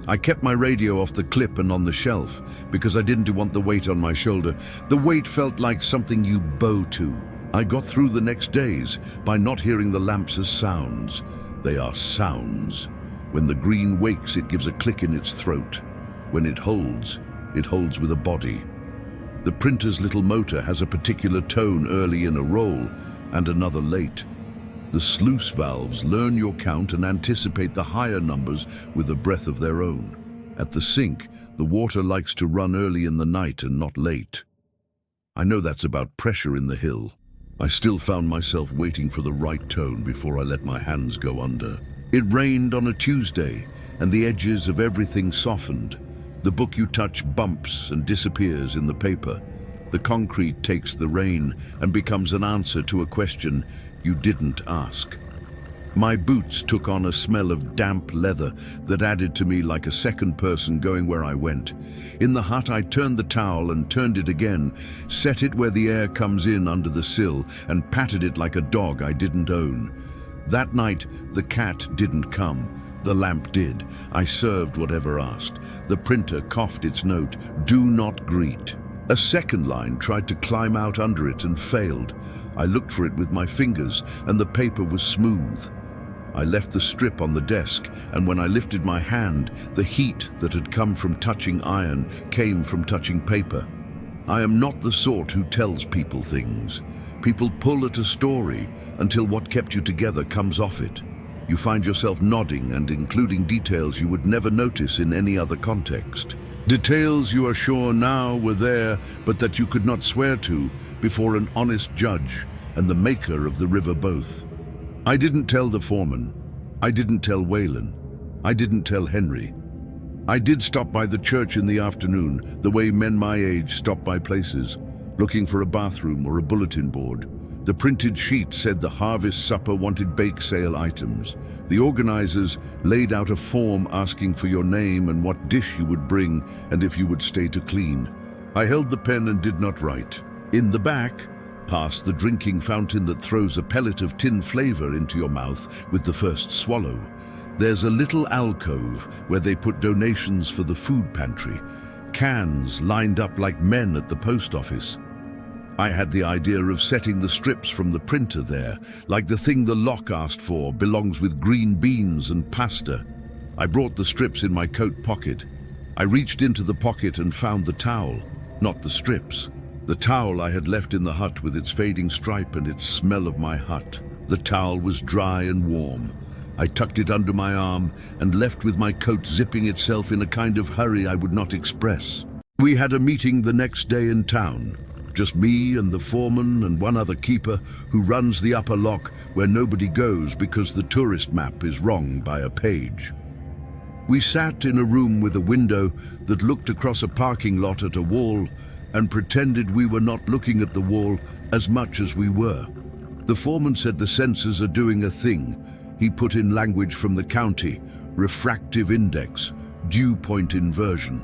I kept my radio off the clip and on the shelf because I didn't want the weight on my shoulder. The weight felt like something you bow to. I got through the next days by not hearing the lamps as sounds. They are sounds. When the green wakes, it gives a click in its throat. When it holds with a body. The printer's little motor has a particular tone early in a roll and another late. The sluice valves learn your count and anticipate the higher numbers with a breath of their own. At the sink, the water likes to run early in the night and not late. I know that's about pressure in the hill. I still found myself waiting for the right tone before I let my hands go under. It rained on a Tuesday, and the edges of everything softened. The book you touch bumps and disappears in the paper. The concrete takes the rain and becomes an answer to a question You didn't ask. My boots took on a smell of damp leather that added to me like a second person going where I went. In the hut, I turned the towel and turned it again, set it where the air comes in under the sill, and patted it like a dog I didn't own. That night, the cat didn't come. The lamp did. I served whatever asked. The printer coughed its note, "Do not greet." A second line tried to climb out under it and failed. I looked for it with my fingers, and the paper was smooth. I left the strip on the desk, and when I lifted my hand, the heat that had come from touching iron came from touching paper. I am not the sort who tells people things. People pull at a story until what kept you together comes off it. You find yourself nodding and including details you would never notice in any other context. Details you are sure now were there, but that you could not swear to before an honest judge and the maker of the river both. I didn't tell the foreman. I didn't tell Waylon. I didn't tell Henry. I did stop by the church in the afternoon, the way men my age stop by places, looking for a bathroom or a bulletin board. The printed sheet said the harvest supper wanted bake sale items. The organizers laid out a form asking for your name and what dish you would bring and if you would stay to clean. I held the pen and did not write. In the back, past the drinking fountain that throws a pellet of tin flavor into your mouth with the first swallow, there's a little alcove where they put donations for the food pantry, cans lined up like men at the post office. I had the idea of setting the strips from the printer there, like the thing the lock asked for belongs with green beans and pasta. I brought the strips in my coat pocket. I reached into the pocket and found the towel, not the strips. The towel I had left in the hut with its fading stripe and its smell of my hut. The towel was dry and warm. I tucked it under my arm and left with my coat zipping itself in a kind of hurry I would not express. We had a meeting the next day in town. Just me and the foreman and one other keeper who runs the upper lock where nobody goes because the tourist map is wrong by a page. We sat in a room with a window that looked across a parking lot at a wall and pretended we were not looking at the wall as much as we were. The foreman said the sensors are doing a thing. He put in language from the county, refractive index, dew point inversion.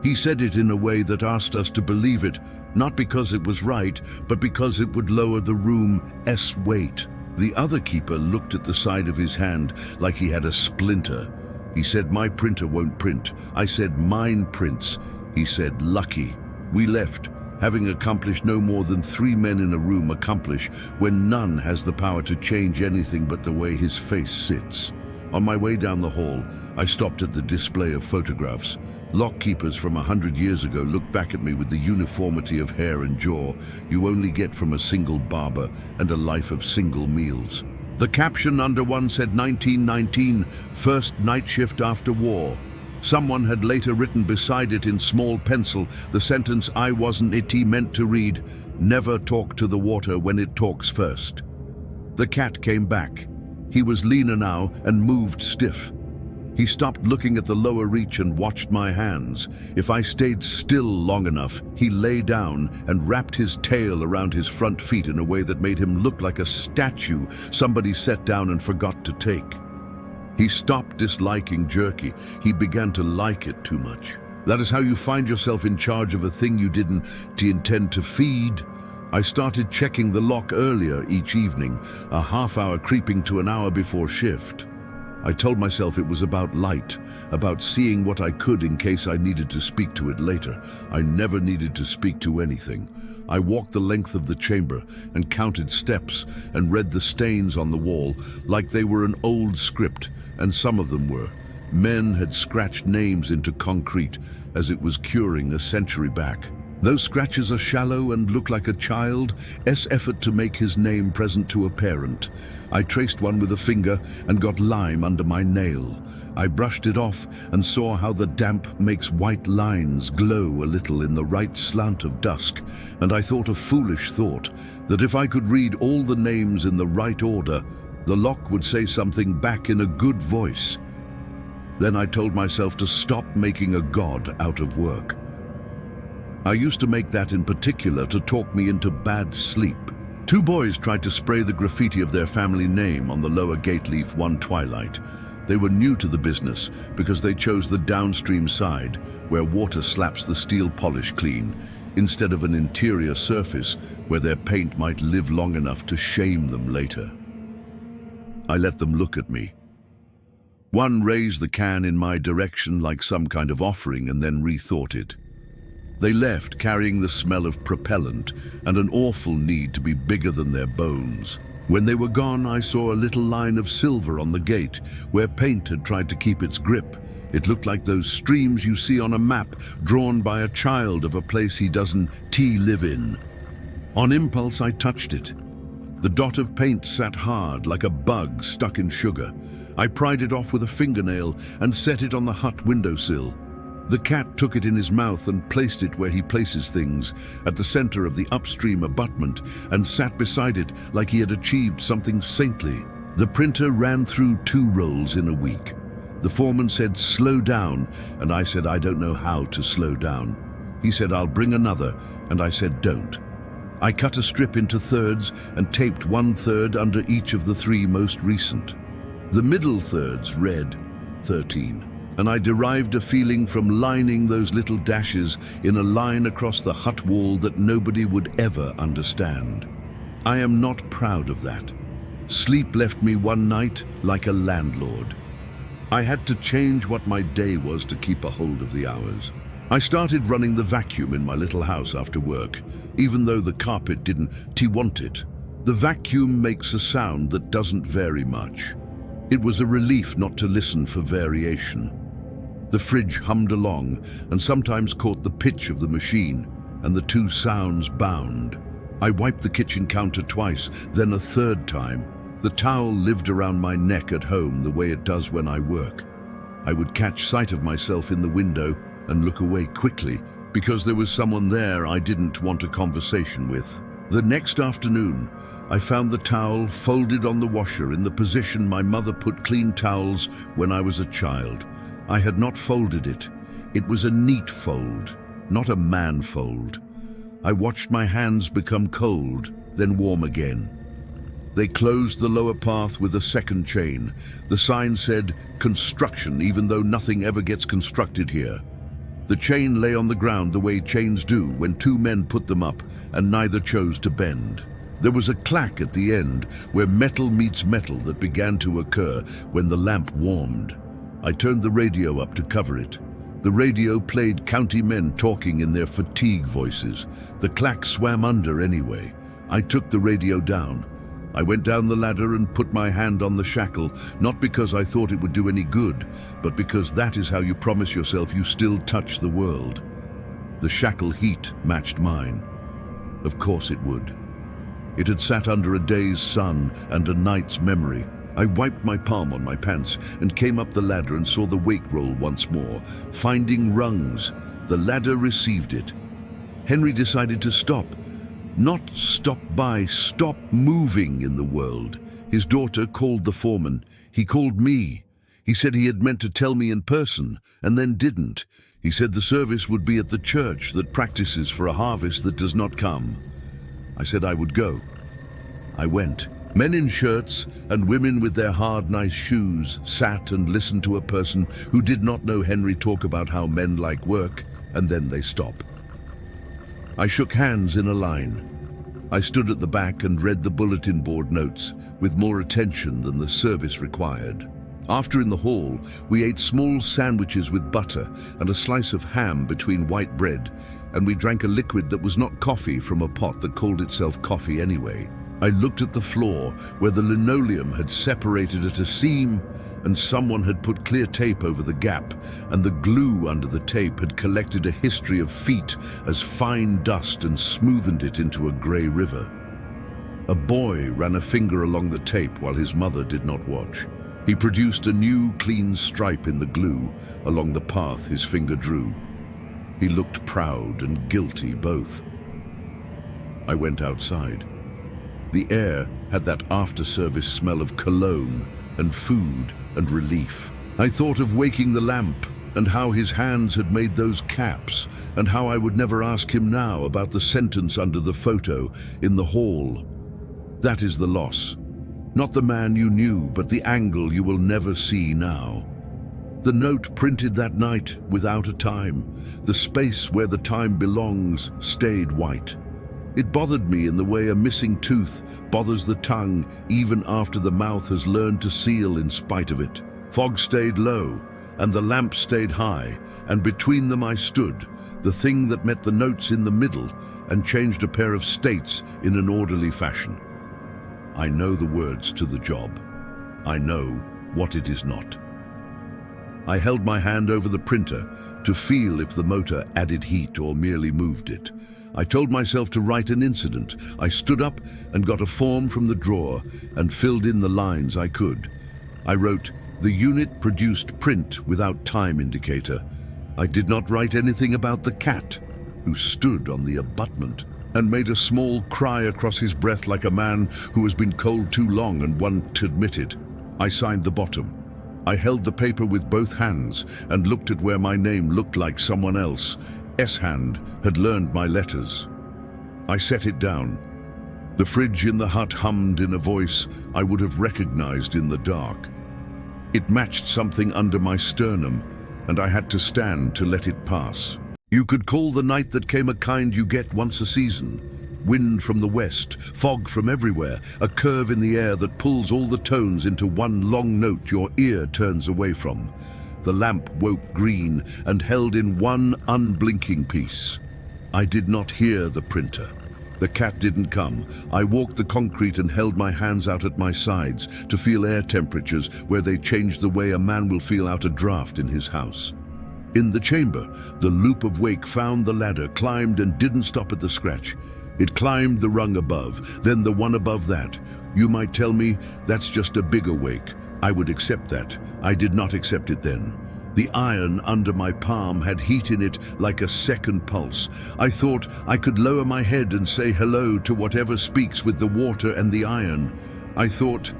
He said it in a way that asked us to believe it, not because it was right, but because it would lower the room's weight. The other keeper looked at the side of his hand like he had a splinter. He said, "My printer won't print." I said, "Mine prints." He said, "Lucky." We left, having accomplished no more than 3 men in a room accomplish when none has the power to change anything but the way his face sits. On my way down the hall, I stopped at the display of photographs. Lockkeepers from 100 years ago looked back at me with the uniformity of hair and jaw you only get from a single barber and a life of single meals. The caption under one said 1919, first night shift after war. Someone had later written beside it in small pencil the sentence I wasn't itty meant to read, "Never talk to the water when it talks first." The cat came back. He was leaner now and moved stiff. He stopped looking at the lower reach and watched my hands. If I stayed still long enough, he lay down and wrapped his tail around his front feet in a way that made him look like a statue somebody set down and forgot to take. He stopped disliking jerky. He began to like it too much. That is how you find yourself in charge of a thing you didn't intend to feed. I started checking the lock earlier each evening, a half hour creeping to an hour before shift. I told myself it was about light, about seeing what I could in case I needed to speak to it later. I never needed to speak to anything. I walked the length of the chamber and counted steps and read the stains on the wall like they were an old script, and some of them were. Men had scratched names into concrete as it was curing a century back. Those scratches are shallow and look like a child's effort to make his name present to a parent. I traced one with a finger and got lime under my nail. I brushed it off and saw how the damp makes white lines glow a little in the right slant of dusk, and I thought a foolish thought, that if I could read all the names in the right order, the lock would say something back in a good voice. Then I told myself to stop making a god out of work. I used to make that in particular to talk me into bad sleep, Two boys tried to spray the graffiti of their family name on the lower gate leaf one twilight. They were new to the business because they chose the downstream side, where water slaps the steel polish clean, instead of an interior surface where their paint might live long enough to shame them later. I let them look at me. One raised the can in my direction like some kind of offering and then rethought it. They left carrying the smell of propellant and an awful need to be bigger than their bones. When they were gone, I saw a little line of silver on the gate where paint had tried to keep its grip. It looked like those streams you see on a map drawn by a child of a place he doesn't live in. On impulse, I touched it. The dot of paint sat hard like a bug stuck in sugar. I pried it off with a fingernail and set it on the hut windowsill. The cat took it in his mouth and placed it where he places things, at the center of the upstream abutment, and sat beside it like he had achieved something saintly. The printer ran through 2 rolls in a week. The foreman said, "Slow down," and I said, "I don't know how to slow down." He said, "I'll bring another," and I said, "Don't." I cut a strip into thirds and taped 1/3 under each of the 3 most recent. The middle thirds read 13. And I derived a feeling from lining those little dashes in a line across the hut wall that nobody would ever understand. I am not proud of that. Sleep left me one night like a landlord. I had to change what my day was to keep a hold of the hours. I started running the vacuum in my little house after work, even though the carpet didn't want it. The vacuum makes a sound that doesn't vary much. It was a relief not to listen for variation. The fridge hummed along and sometimes caught the pitch of the machine, and the 2 sounds bound. I wiped the kitchen counter twice, then a 3rd time. The towel lived around my neck at home the way it does when I work. I would catch sight of myself in the window and look away quickly because there was someone there I didn't want a conversation with. The next afternoon, I found the towel folded on the washer in the position my mother put clean towels when I was a child. I had not folded it. It was a neat fold, not a man fold. I watched my hands become cold, then warm again. They closed the lower path with a 2nd chain. The sign said, "Construction," even though nothing ever gets constructed here. The chain lay on the ground the way chains do when 2 men put them up and neither chose to bend. There was a clack at the end where metal meets metal that began to occur when the lamp warmed. I turned the radio up to cover it. The radio played county men talking in their fatigue voices. The clack swam under anyway. I took the radio down. I went down the ladder and put my hand on the shackle, not because I thought it would do any good, but because that is how you promise yourself you still touch the world. The shackle heat matched mine. Of course it would. It had sat under a day's sun and a night's memory. I wiped my palm on my pants and came up the ladder and saw the wake roll once more, finding rungs. The ladder received it. Henry decided to stop. Not stop moving in the world. His daughter called the foreman. He called me. He said he had meant to tell me in person, and then didn't. He said the service would be at the church that practices for a harvest that does not come. I said I would go. I went. Men in shirts and women with their hard, nice shoes sat and listened to a person who did not know Henry talk about how men like work, and then they stop. I shook hands in a line. I stood at the back and read the bulletin board notes with more attention than the service required. After in the hall, we ate small sandwiches with butter and a slice of ham between white bread, and we drank a liquid that was not coffee from a pot that called itself coffee anyway. I looked at the floor where the linoleum had separated at a seam and someone had put clear tape over the gap, and the glue under the tape had collected a history of feet as fine dust and smoothened it into a grey river. A boy ran a finger along the tape while his mother did not watch. He produced a new clean stripe in the glue along the path his finger drew. He looked proud and guilty both. I went outside. The air had that after-service smell of cologne and food and relief. I thought of waking the lamp and how his hands had made those caps, and how I would never ask him now about the sentence under the photo in the hall. That is the loss. Not the man you knew, but the angle you will never see now. The note printed that night without a time. The space where the time belongs stayed white. It bothered me in the way a missing tooth bothers the tongue even after the mouth has learned to seal in spite of it. Fog stayed low, and the lamp stayed high, and between them I stood, the thing that met the notes in the middle and changed a pair of states in an orderly fashion. I know the words to the job. I know what it is not. I held my hand over the printer to feel if the motor added heat or merely moved it. I told myself to write an incident. I stood up and got a form from the drawer and filled in the lines I could. I wrote, "The unit produced print without time indicator." I did not write anything about the cat, who stood on the abutment and made a small cry across his breath like a man who has been cold too long and won't admit it. I signed the bottom. I held the paper with both hands and looked at where my name looked like someone else. S-Hand had learned my letters. I set it down. The fridge in the hut hummed in a voice I would have recognized in the dark. It matched something under my sternum, and I had to stand to let it pass. You could call the night that came a kind you get once a season. Wind from the west, fog from everywhere, a curve in the air that pulls all the tones into one long note your ear turns away from. The lamp woke green and held in one unblinking piece. I did not hear the printer. The cat didn't come. I walked the concrete and held my hands out at my sides to feel air temperatures where they changed the way a man will feel out a draft in his house. In the chamber, the loop of wake found the ladder, climbed and didn't stop at the scratch. It climbed the rung above, then the one above that. You might tell me that's just a bigger wake. I would accept that. I did not accept it then. The iron under my palm had heat in it like a second pulse. I thought I could lower my head and say hello to whatever speaks with the water and the iron. I thought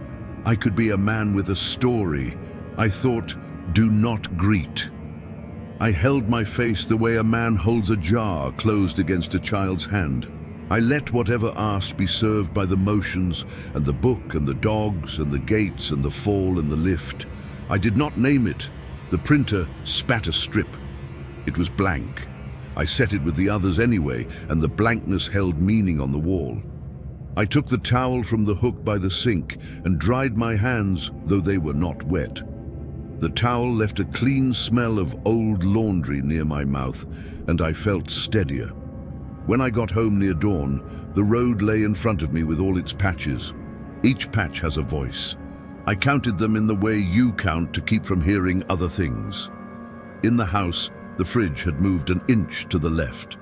I could be a man with a story. I thought, do not greet. I held my face the way a man holds a jar closed against a child's hand. I let whatever asked be served by the motions and the book and the dogs and the gates and the fall and the lift. I did not name it. The printer spat a strip. It was blank. I set it with the others anyway, and the blankness held meaning on the wall. I took the towel from the hook by the sink and dried my hands, though they were not wet. The towel left a clean smell of old laundry near my mouth, and I felt steadier. When I got home near dawn, the road lay in front of me with all its patches. Each patch has a voice. I counted them in the way you count to keep from hearing other things. In the house, the fridge had moved an inch to the left.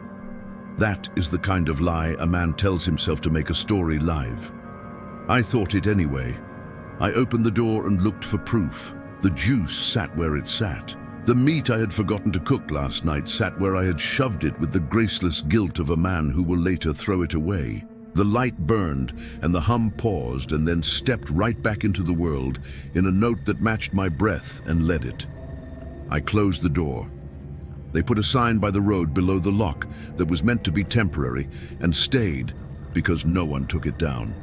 That is the kind of lie a man tells himself to make a story live. I thought it anyway. I opened the door and looked for proof. The juice sat where it sat. The meat I had forgotten to cook last night sat where I had shoved it with the graceless guilt of a man who will later throw it away. The light burned, and the hum paused and then stepped right back into the world in a note that matched my breath and led it. I closed the door. They put a sign by the road below the lock that was meant to be temporary and stayed because no one took it down.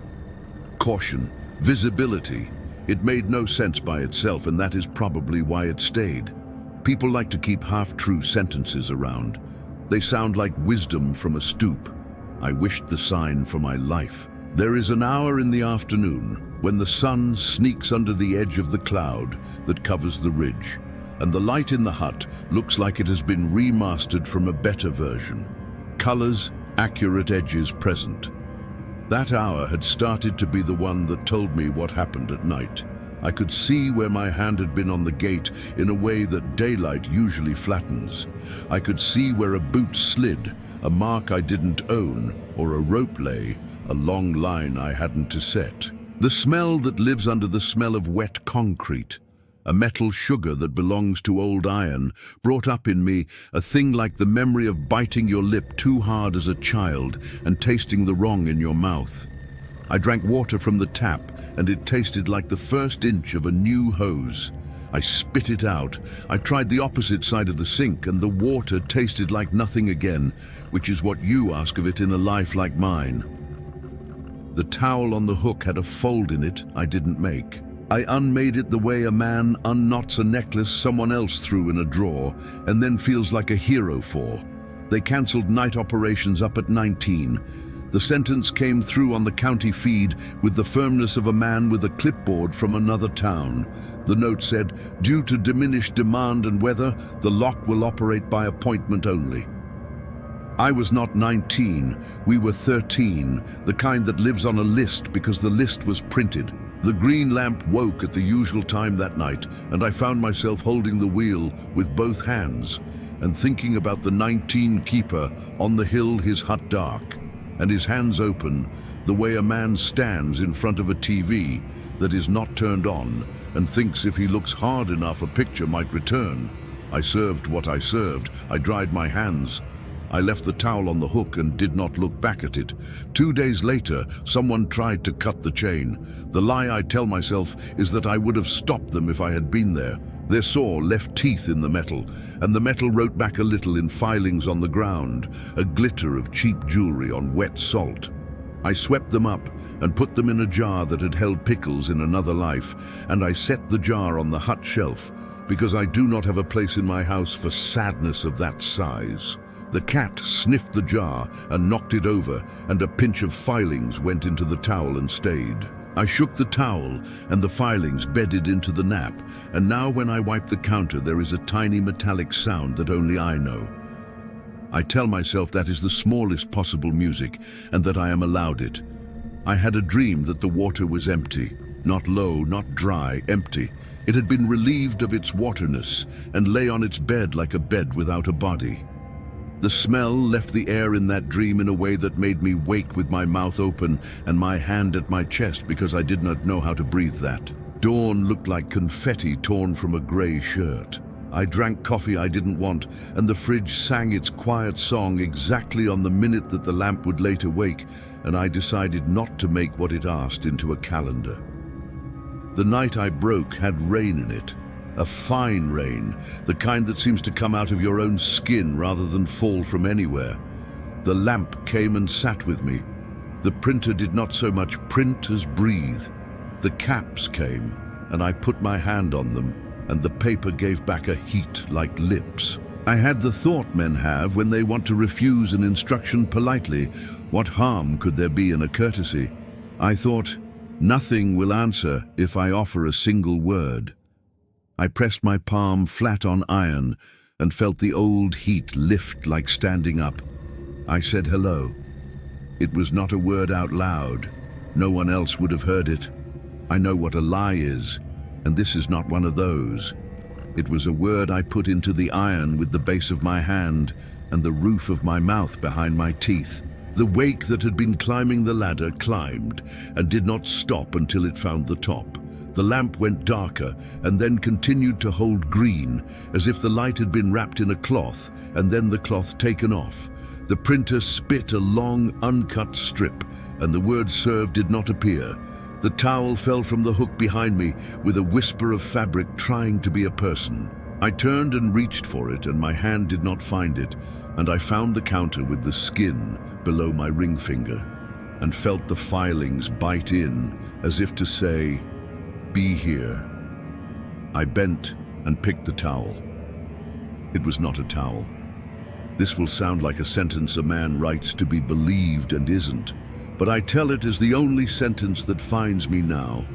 Caution, visibility. It made no sense by itself, and that is probably why it stayed. People like to keep half-true sentences around. They sound like wisdom from a stoop. I wished the sign for my life. There is an hour in the afternoon when the sun sneaks under the edge of the cloud that covers the ridge, and the light in the hut looks like it has been remastered from a better version. Colors, accurate edges present. That hour had started to be the one that told me what happened at night. I could see where my hand had been on the gate in a way that daylight usually flattens. I could see where a boot slid, a mark I didn't own, or a rope lay, a long line I hadn't to set. The smell that lives under the smell of wet concrete, a metal sugar that belongs to old iron, brought up in me a thing like the memory of biting your lip too hard as a child and tasting the wrong in your mouth. I drank water from the tap, and it tasted like the first inch of a new hose. I spit it out. I tried the opposite side of the sink, and the water tasted like nothing again, which is what you ask of it in a life like mine. The towel on the hook had a fold in it I didn't make. I unmade it the way a man unknots a necklace someone else threw in a drawer and then feels like a hero for. They cancelled night operations up at 19. The sentence came through on the county feed with the firmness of a man with a clipboard from another town. The note said, "Due to diminished demand and weather, the lock will operate by appointment only." I was not 19, we were 13, the kind that lives on a list because the list was printed. The green lamp woke at the usual time that night, and I found myself holding the wheel with both hands and thinking about the 19 keeper on the hill, his hut dark, and his hands open, the way a man stands in front of a TV that is not turned on and thinks if he looks hard enough a picture might return. I served what I served. I dried my hands. I left the towel on the hook and did not look back at it. 2 days later, someone tried to cut the chain. The lie I tell myself is that I would have stopped them if I had been there. Their saw left teeth in the metal, and the metal wrote back a little in filings on the ground, a glitter of cheap jewelry on wet salt. I swept them up and put them in a jar that had held pickles in another life, and I set the jar on the hut shelf, because I do not have a place in my house for sadness of that size. The cat sniffed the jar and knocked it over, and a pinch of filings went into the towel and stayed. I shook the towel, and the filings bedded into the nap, and now when I wipe the counter there is a tiny metallic sound that only I know. I tell myself that is the smallest possible music, and that I am allowed it. I had a dream that the water was empty, not low, not dry, empty. It had been relieved of its waterness, and lay on its bed like a bed without a body. The smell left the air in that dream in a way that made me wake with my mouth open and my hand at my chest because I did not know how to breathe that. Dawn looked like confetti torn from a grey shirt. I drank coffee I didn't want, and the fridge sang its quiet song exactly on the minute that the lamp would later wake, and I decided not to make what it asked into a calendar. The night I broke had rain in it. A fine rain, the kind that seems to come out of your own skin rather than fall from anywhere. The lamp came and sat with me. The printer did not so much print as breathe. The caps came, and I put my hand on them, and the paper gave back a heat like lips. I had the thought men have when they want to refuse an instruction politely. What harm could there be in a courtesy? I thought, nothing will answer if I offer a single word. I pressed my palm flat on iron and felt the old heat lift like standing up. I said hello. It was not a word out loud. No one else would have heard it. I know what a lie is, and this is not one of those. It was a word I put into the iron with the base of my hand and the roof of my mouth behind my teeth. The wake that had been climbing the ladder climbed and did not stop until it found the top. The lamp went darker and then continued to hold green, as if the light had been wrapped in a cloth and then the cloth taken off. The printer spit a long, uncut strip, and the word serve did not appear. The towel fell from the hook behind me with a whisper of fabric trying to be a person. I turned and reached for it, and my hand did not find it, and I found the counter with the skin below my ring finger, and felt the filings bite in, as if to say, "Be here." I bent and picked the towel. It was not a towel. This will sound like a sentence a man writes to be believed and isn't, but I tell it as the only sentence that finds me now.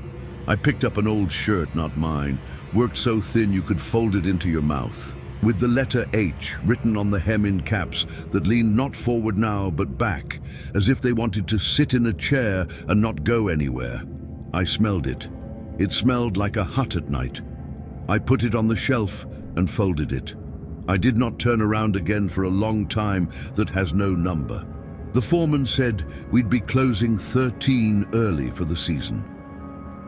I picked up an old shirt, not mine, worked so thin you could fold it into your mouth, with the letter H written on the hem in caps that leaned not forward now but back, as if they wanted to sit in a chair and not go anywhere. I smelled it. It smelled like a hut at night. I put it on the shelf and folded it. I did not turn around again for a long time that has no number. The foreman said we'd be closing 13 early for the season.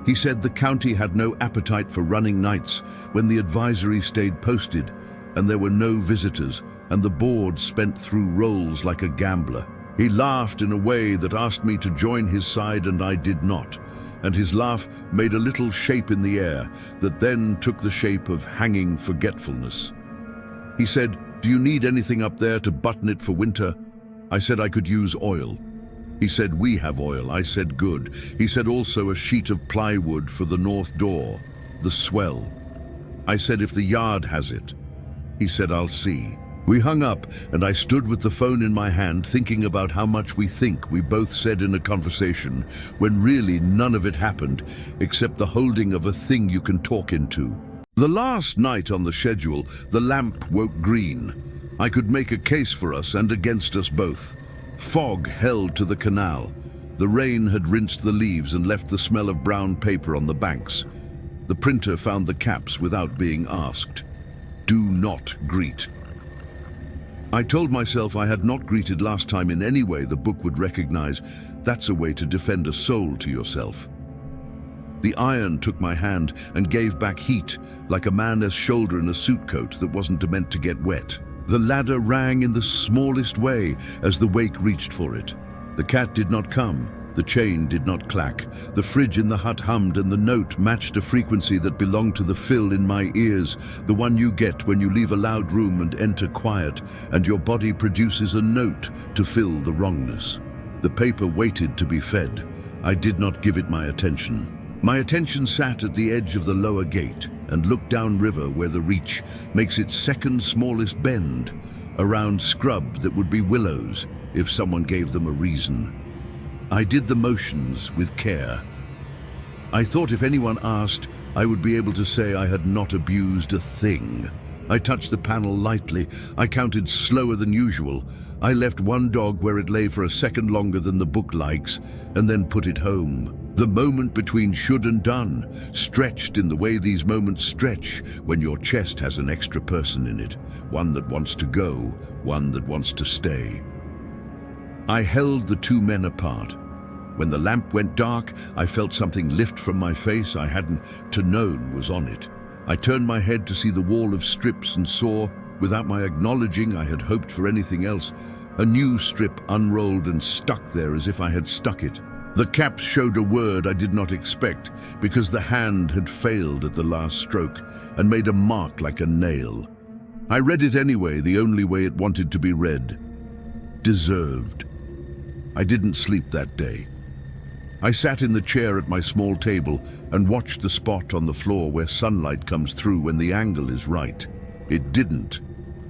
He said the county had no appetite for running nights when the advisory stayed posted, and there were no visitors, and the board spent through rolls like a gambler. He laughed in a way that asked me to join his side, and I did not. And his laugh made a little shape in the air that then took the shape of hanging forgetfulness. He said, "Do you need anything up there to button it for winter?" I said I could use oil. He said, "We have oil." I said, "Good." He said, "Also a sheet of plywood for the north door, the swell." I said, "If the yard has it." He said, "I'll see." We hung up, and I stood with the phone in my hand thinking about how much we think we both said in a conversation, when really none of it happened, except the holding of a thing you can talk into. The last night on the schedule, the lamp woke green. I could make a case for us and against us both. Fog held to the canal. The rain had rinsed the leaves and left the smell of brown paper on the banks. The printer found the caps without being asked. "Do not greet." I told myself I had not greeted last time in any way the book would recognize. That's a way to defend a soul to yourself. The iron took my hand and gave back heat, like a man's shoulder in a suit coat that wasn't meant to get wet. The ladder rang in the smallest way as the wake reached for it. The cat did not come. The chain did not clack. The fridge in the hut hummed, and the note matched a frequency that belonged to the fill in my ears, the one you get when you leave a loud room and enter quiet, and your body produces a note to fill the wrongness. The paper waited to be fed. I did not give it my attention. My attention sat at the edge of the lower gate and looked down river where the reach makes its second smallest bend, around scrub that would be willows if someone gave them a reason. I did the motions with care. I thought if anyone asked, I would be able to say I had not abused a thing. I touched the panel lightly. I counted slower than usual. I left one dog where it lay for a second longer than the book likes, and then put it home. The moment between should and done, stretched in the way these moments stretch when your chest has an extra person in it, one that wants to go, one that wants to stay. I held the two men apart. When the lamp went dark, I felt something lift from my face I hadn't known was on it. I turned my head to see the wall of strips and saw, without my acknowledging I had hoped for anything else, a new strip unrolled and stuck there as if I had stuck it. The caps showed a word I did not expect because the hand had failed at the last stroke and made a mark like a nail. I read it anyway, the only way it wanted to be read. Deserved. I didn't sleep that day. I sat in the chair at my small table and watched the spot on the floor where sunlight comes through when the angle is right. It didn't.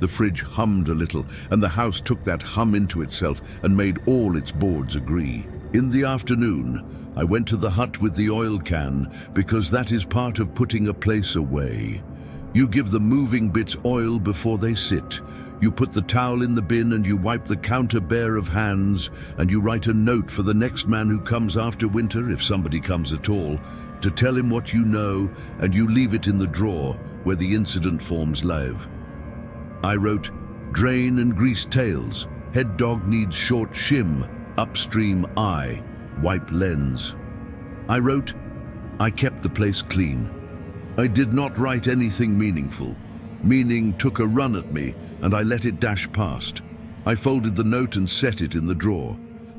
The fridge hummed a little, and the house took that hum into itself and made all its boards agree. In the afternoon, I went to the hut with the oil can because that is part of putting a place away. You give the moving bits oil before they sit. You put the towel in the bin and you wipe the counter bare of hands, and you write a note for the next man who comes after winter, if somebody comes at all, to tell him what you know, and you leave it in the drawer where the incident forms live. I wrote, "Drain and grease tails. Head dog needs short shim. Upstream eye. Wipe lens." I wrote, "I kept the place clean." I did not write anything meaningful. Meaning took a run at me, and I let it dash past. I folded the note and set it in the drawer.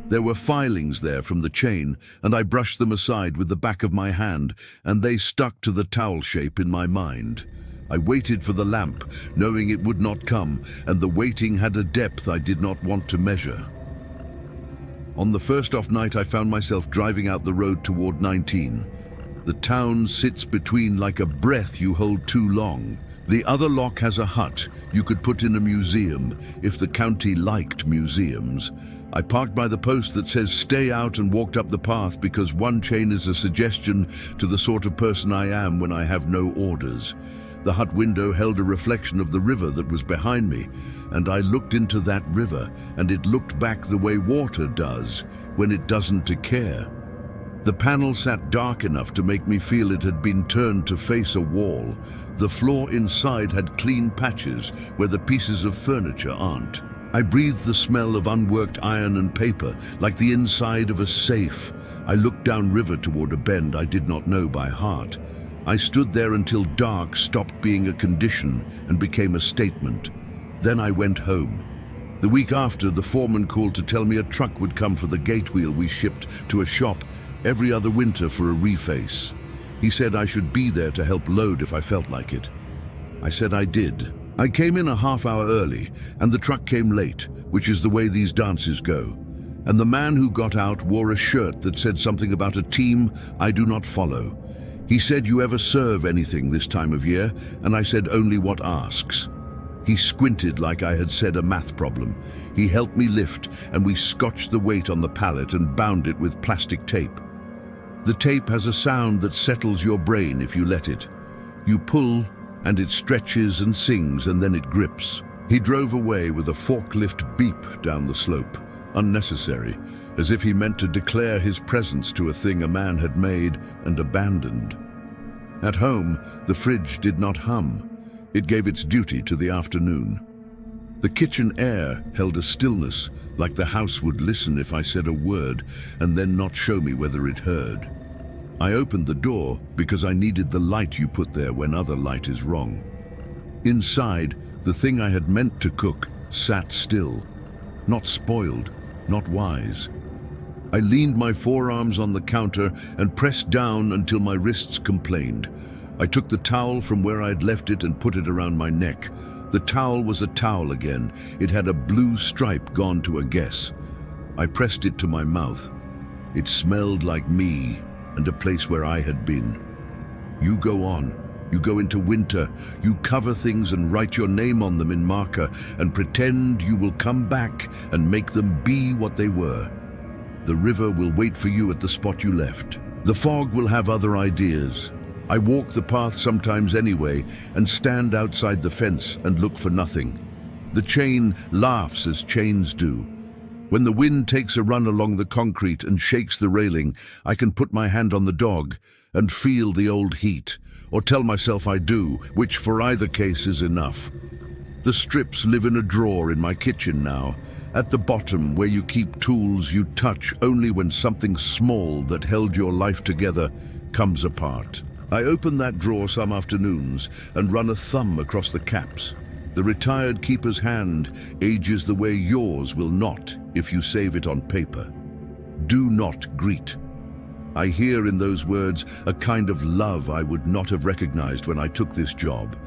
There were filings there from the chain, and I brushed them aside with the back of my hand, and they stuck to the towel shape in my mind. I waited for the lamp, knowing it would not come, and the waiting had a depth I did not want to measure. On the first off night, I found myself driving out the road toward 19. The town sits between like a breath you hold too long. The other lock has a hut you could put in a museum if the county liked museums. I parked by the post that says stay out and walked up the path because one chain is a suggestion to the sort of person I am when I have no orders. The hut window held a reflection of the river that was behind me, and I looked into that river, and it looked back the way water does when it doesn't care. The panel sat dark enough to make me feel it had been turned to face a wall. The floor inside had clean patches where the pieces of furniture aren't. I breathed the smell of unworked iron and paper, like the inside of a safe. I looked down river toward a bend I did not know by heart. I stood there until dark stopped being a condition and became a statement. Then I went home. The week after, the foreman called to tell me a truck would come for the gate wheel we shipped to a shop every other winter for a reface. He said I should be there to help load if I felt like it. I said I did. I came in a half hour early, and the truck came late, which is the way these dances go. And the man who got out wore a shirt that said something about a team I do not follow. He said, "You ever serve anything this time of year?" And I said, "Only what asks." He squinted like I had said a math problem. He helped me lift, and we scotched the weight on the pallet and bound it with plastic tape. The tape has a sound that settles your brain if you let it. You pull, and it stretches and sings, and then it grips. He drove away with a forklift beep down the slope. Unnecessary, as if he meant to declare his presence to a thing a man had made and abandoned. At home, the fridge did not hum. It gave its duty to the afternoon. The kitchen air held a stillness, like the house would listen if I said a word and then not show me whether it heard. I opened the door because I needed the light you put there when other light is wrong. Inside, the thing I had meant to cook sat still, not spoiled, not wise. I leaned my forearms on the counter and pressed down until my wrists complained. I took the towel from where I had left it and put it around my neck. The towel was a towel again. It had a blue stripe gone to a guess. I pressed it to my mouth. It smelled like me and a place where I had been. You go on. You go into winter. You cover things and write your name on them in marker and pretend you will come back and make them be what they were. The river will wait for you at the spot you left. The fog will have other ideas. I walk the path sometimes anyway and stand outside the fence and look for nothing. The chain laughs as chains do. When the wind takes a run along the concrete and shakes the railing, I can put my hand on the dog and feel the old heat, or tell myself I do, which for either case is enough. The strips live in a drawer in my kitchen now, at the bottom where you keep tools you touch only when something small that held your life together comes apart. I open that drawer some afternoons and run a thumb across the caps. The retired keeper's hand ages the way yours will not if you save it on paper. Do not greet. I hear in those words a kind of love I would not have recognized when I took this job.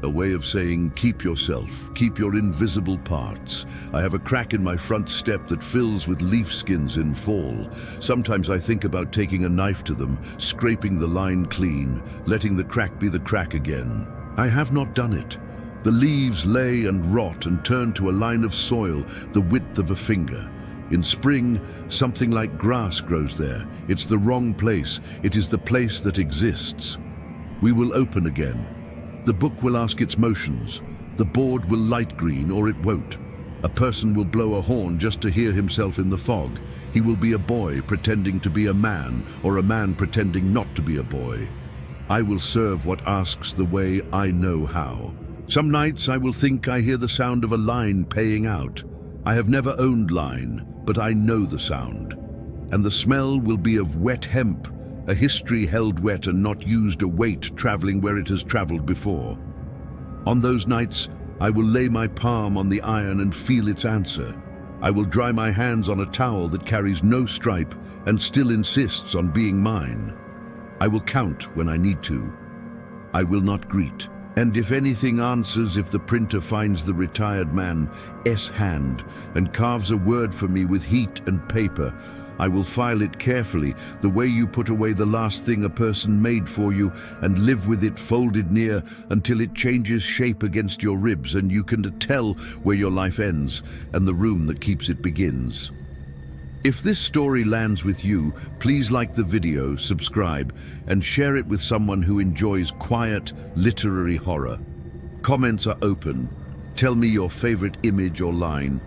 A way of saying, keep yourself, keep your invisible parts. I have a crack in my front step that fills with leaf skins in fall. Sometimes I think about taking a knife to them, scraping the line clean, letting the crack be the crack again. I have not done it. The leaves lay and rot and turn to a line of soil the width of a finger. In spring, something like grass grows there. It's the wrong place. It is the place that exists. We will open again. The book will ask its motions. The board will light green or it won't. A person will blow a horn just to hear himself in the fog. He will be a boy pretending to be a man, or a man pretending not to be a boy. I will serve what asks the way I know how. Some nights I will think I hear the sound of a line paying out. I have never owned line, but I know the sound. And the smell will be of wet hemp, a history held wet and not used a weight traveling where it has traveled before. On those nights, I will lay my palm on the iron and feel its answer. I will dry my hands on a towel that carries no stripe and still insists on being mine. I will count when I need to. I will not greet. And if anything answers, if the printer finds the retired man S-hand and carves a word for me with heat and paper, I will file it carefully, the way you put away the last thing a person made for you and live with it folded near until it changes shape against your ribs and you can tell where your life ends and the room that keeps it begins. If this story lands with you, please like the video, subscribe, and share it with someone who enjoys quiet, literary horror. Comments are open. Tell me your favorite image or line.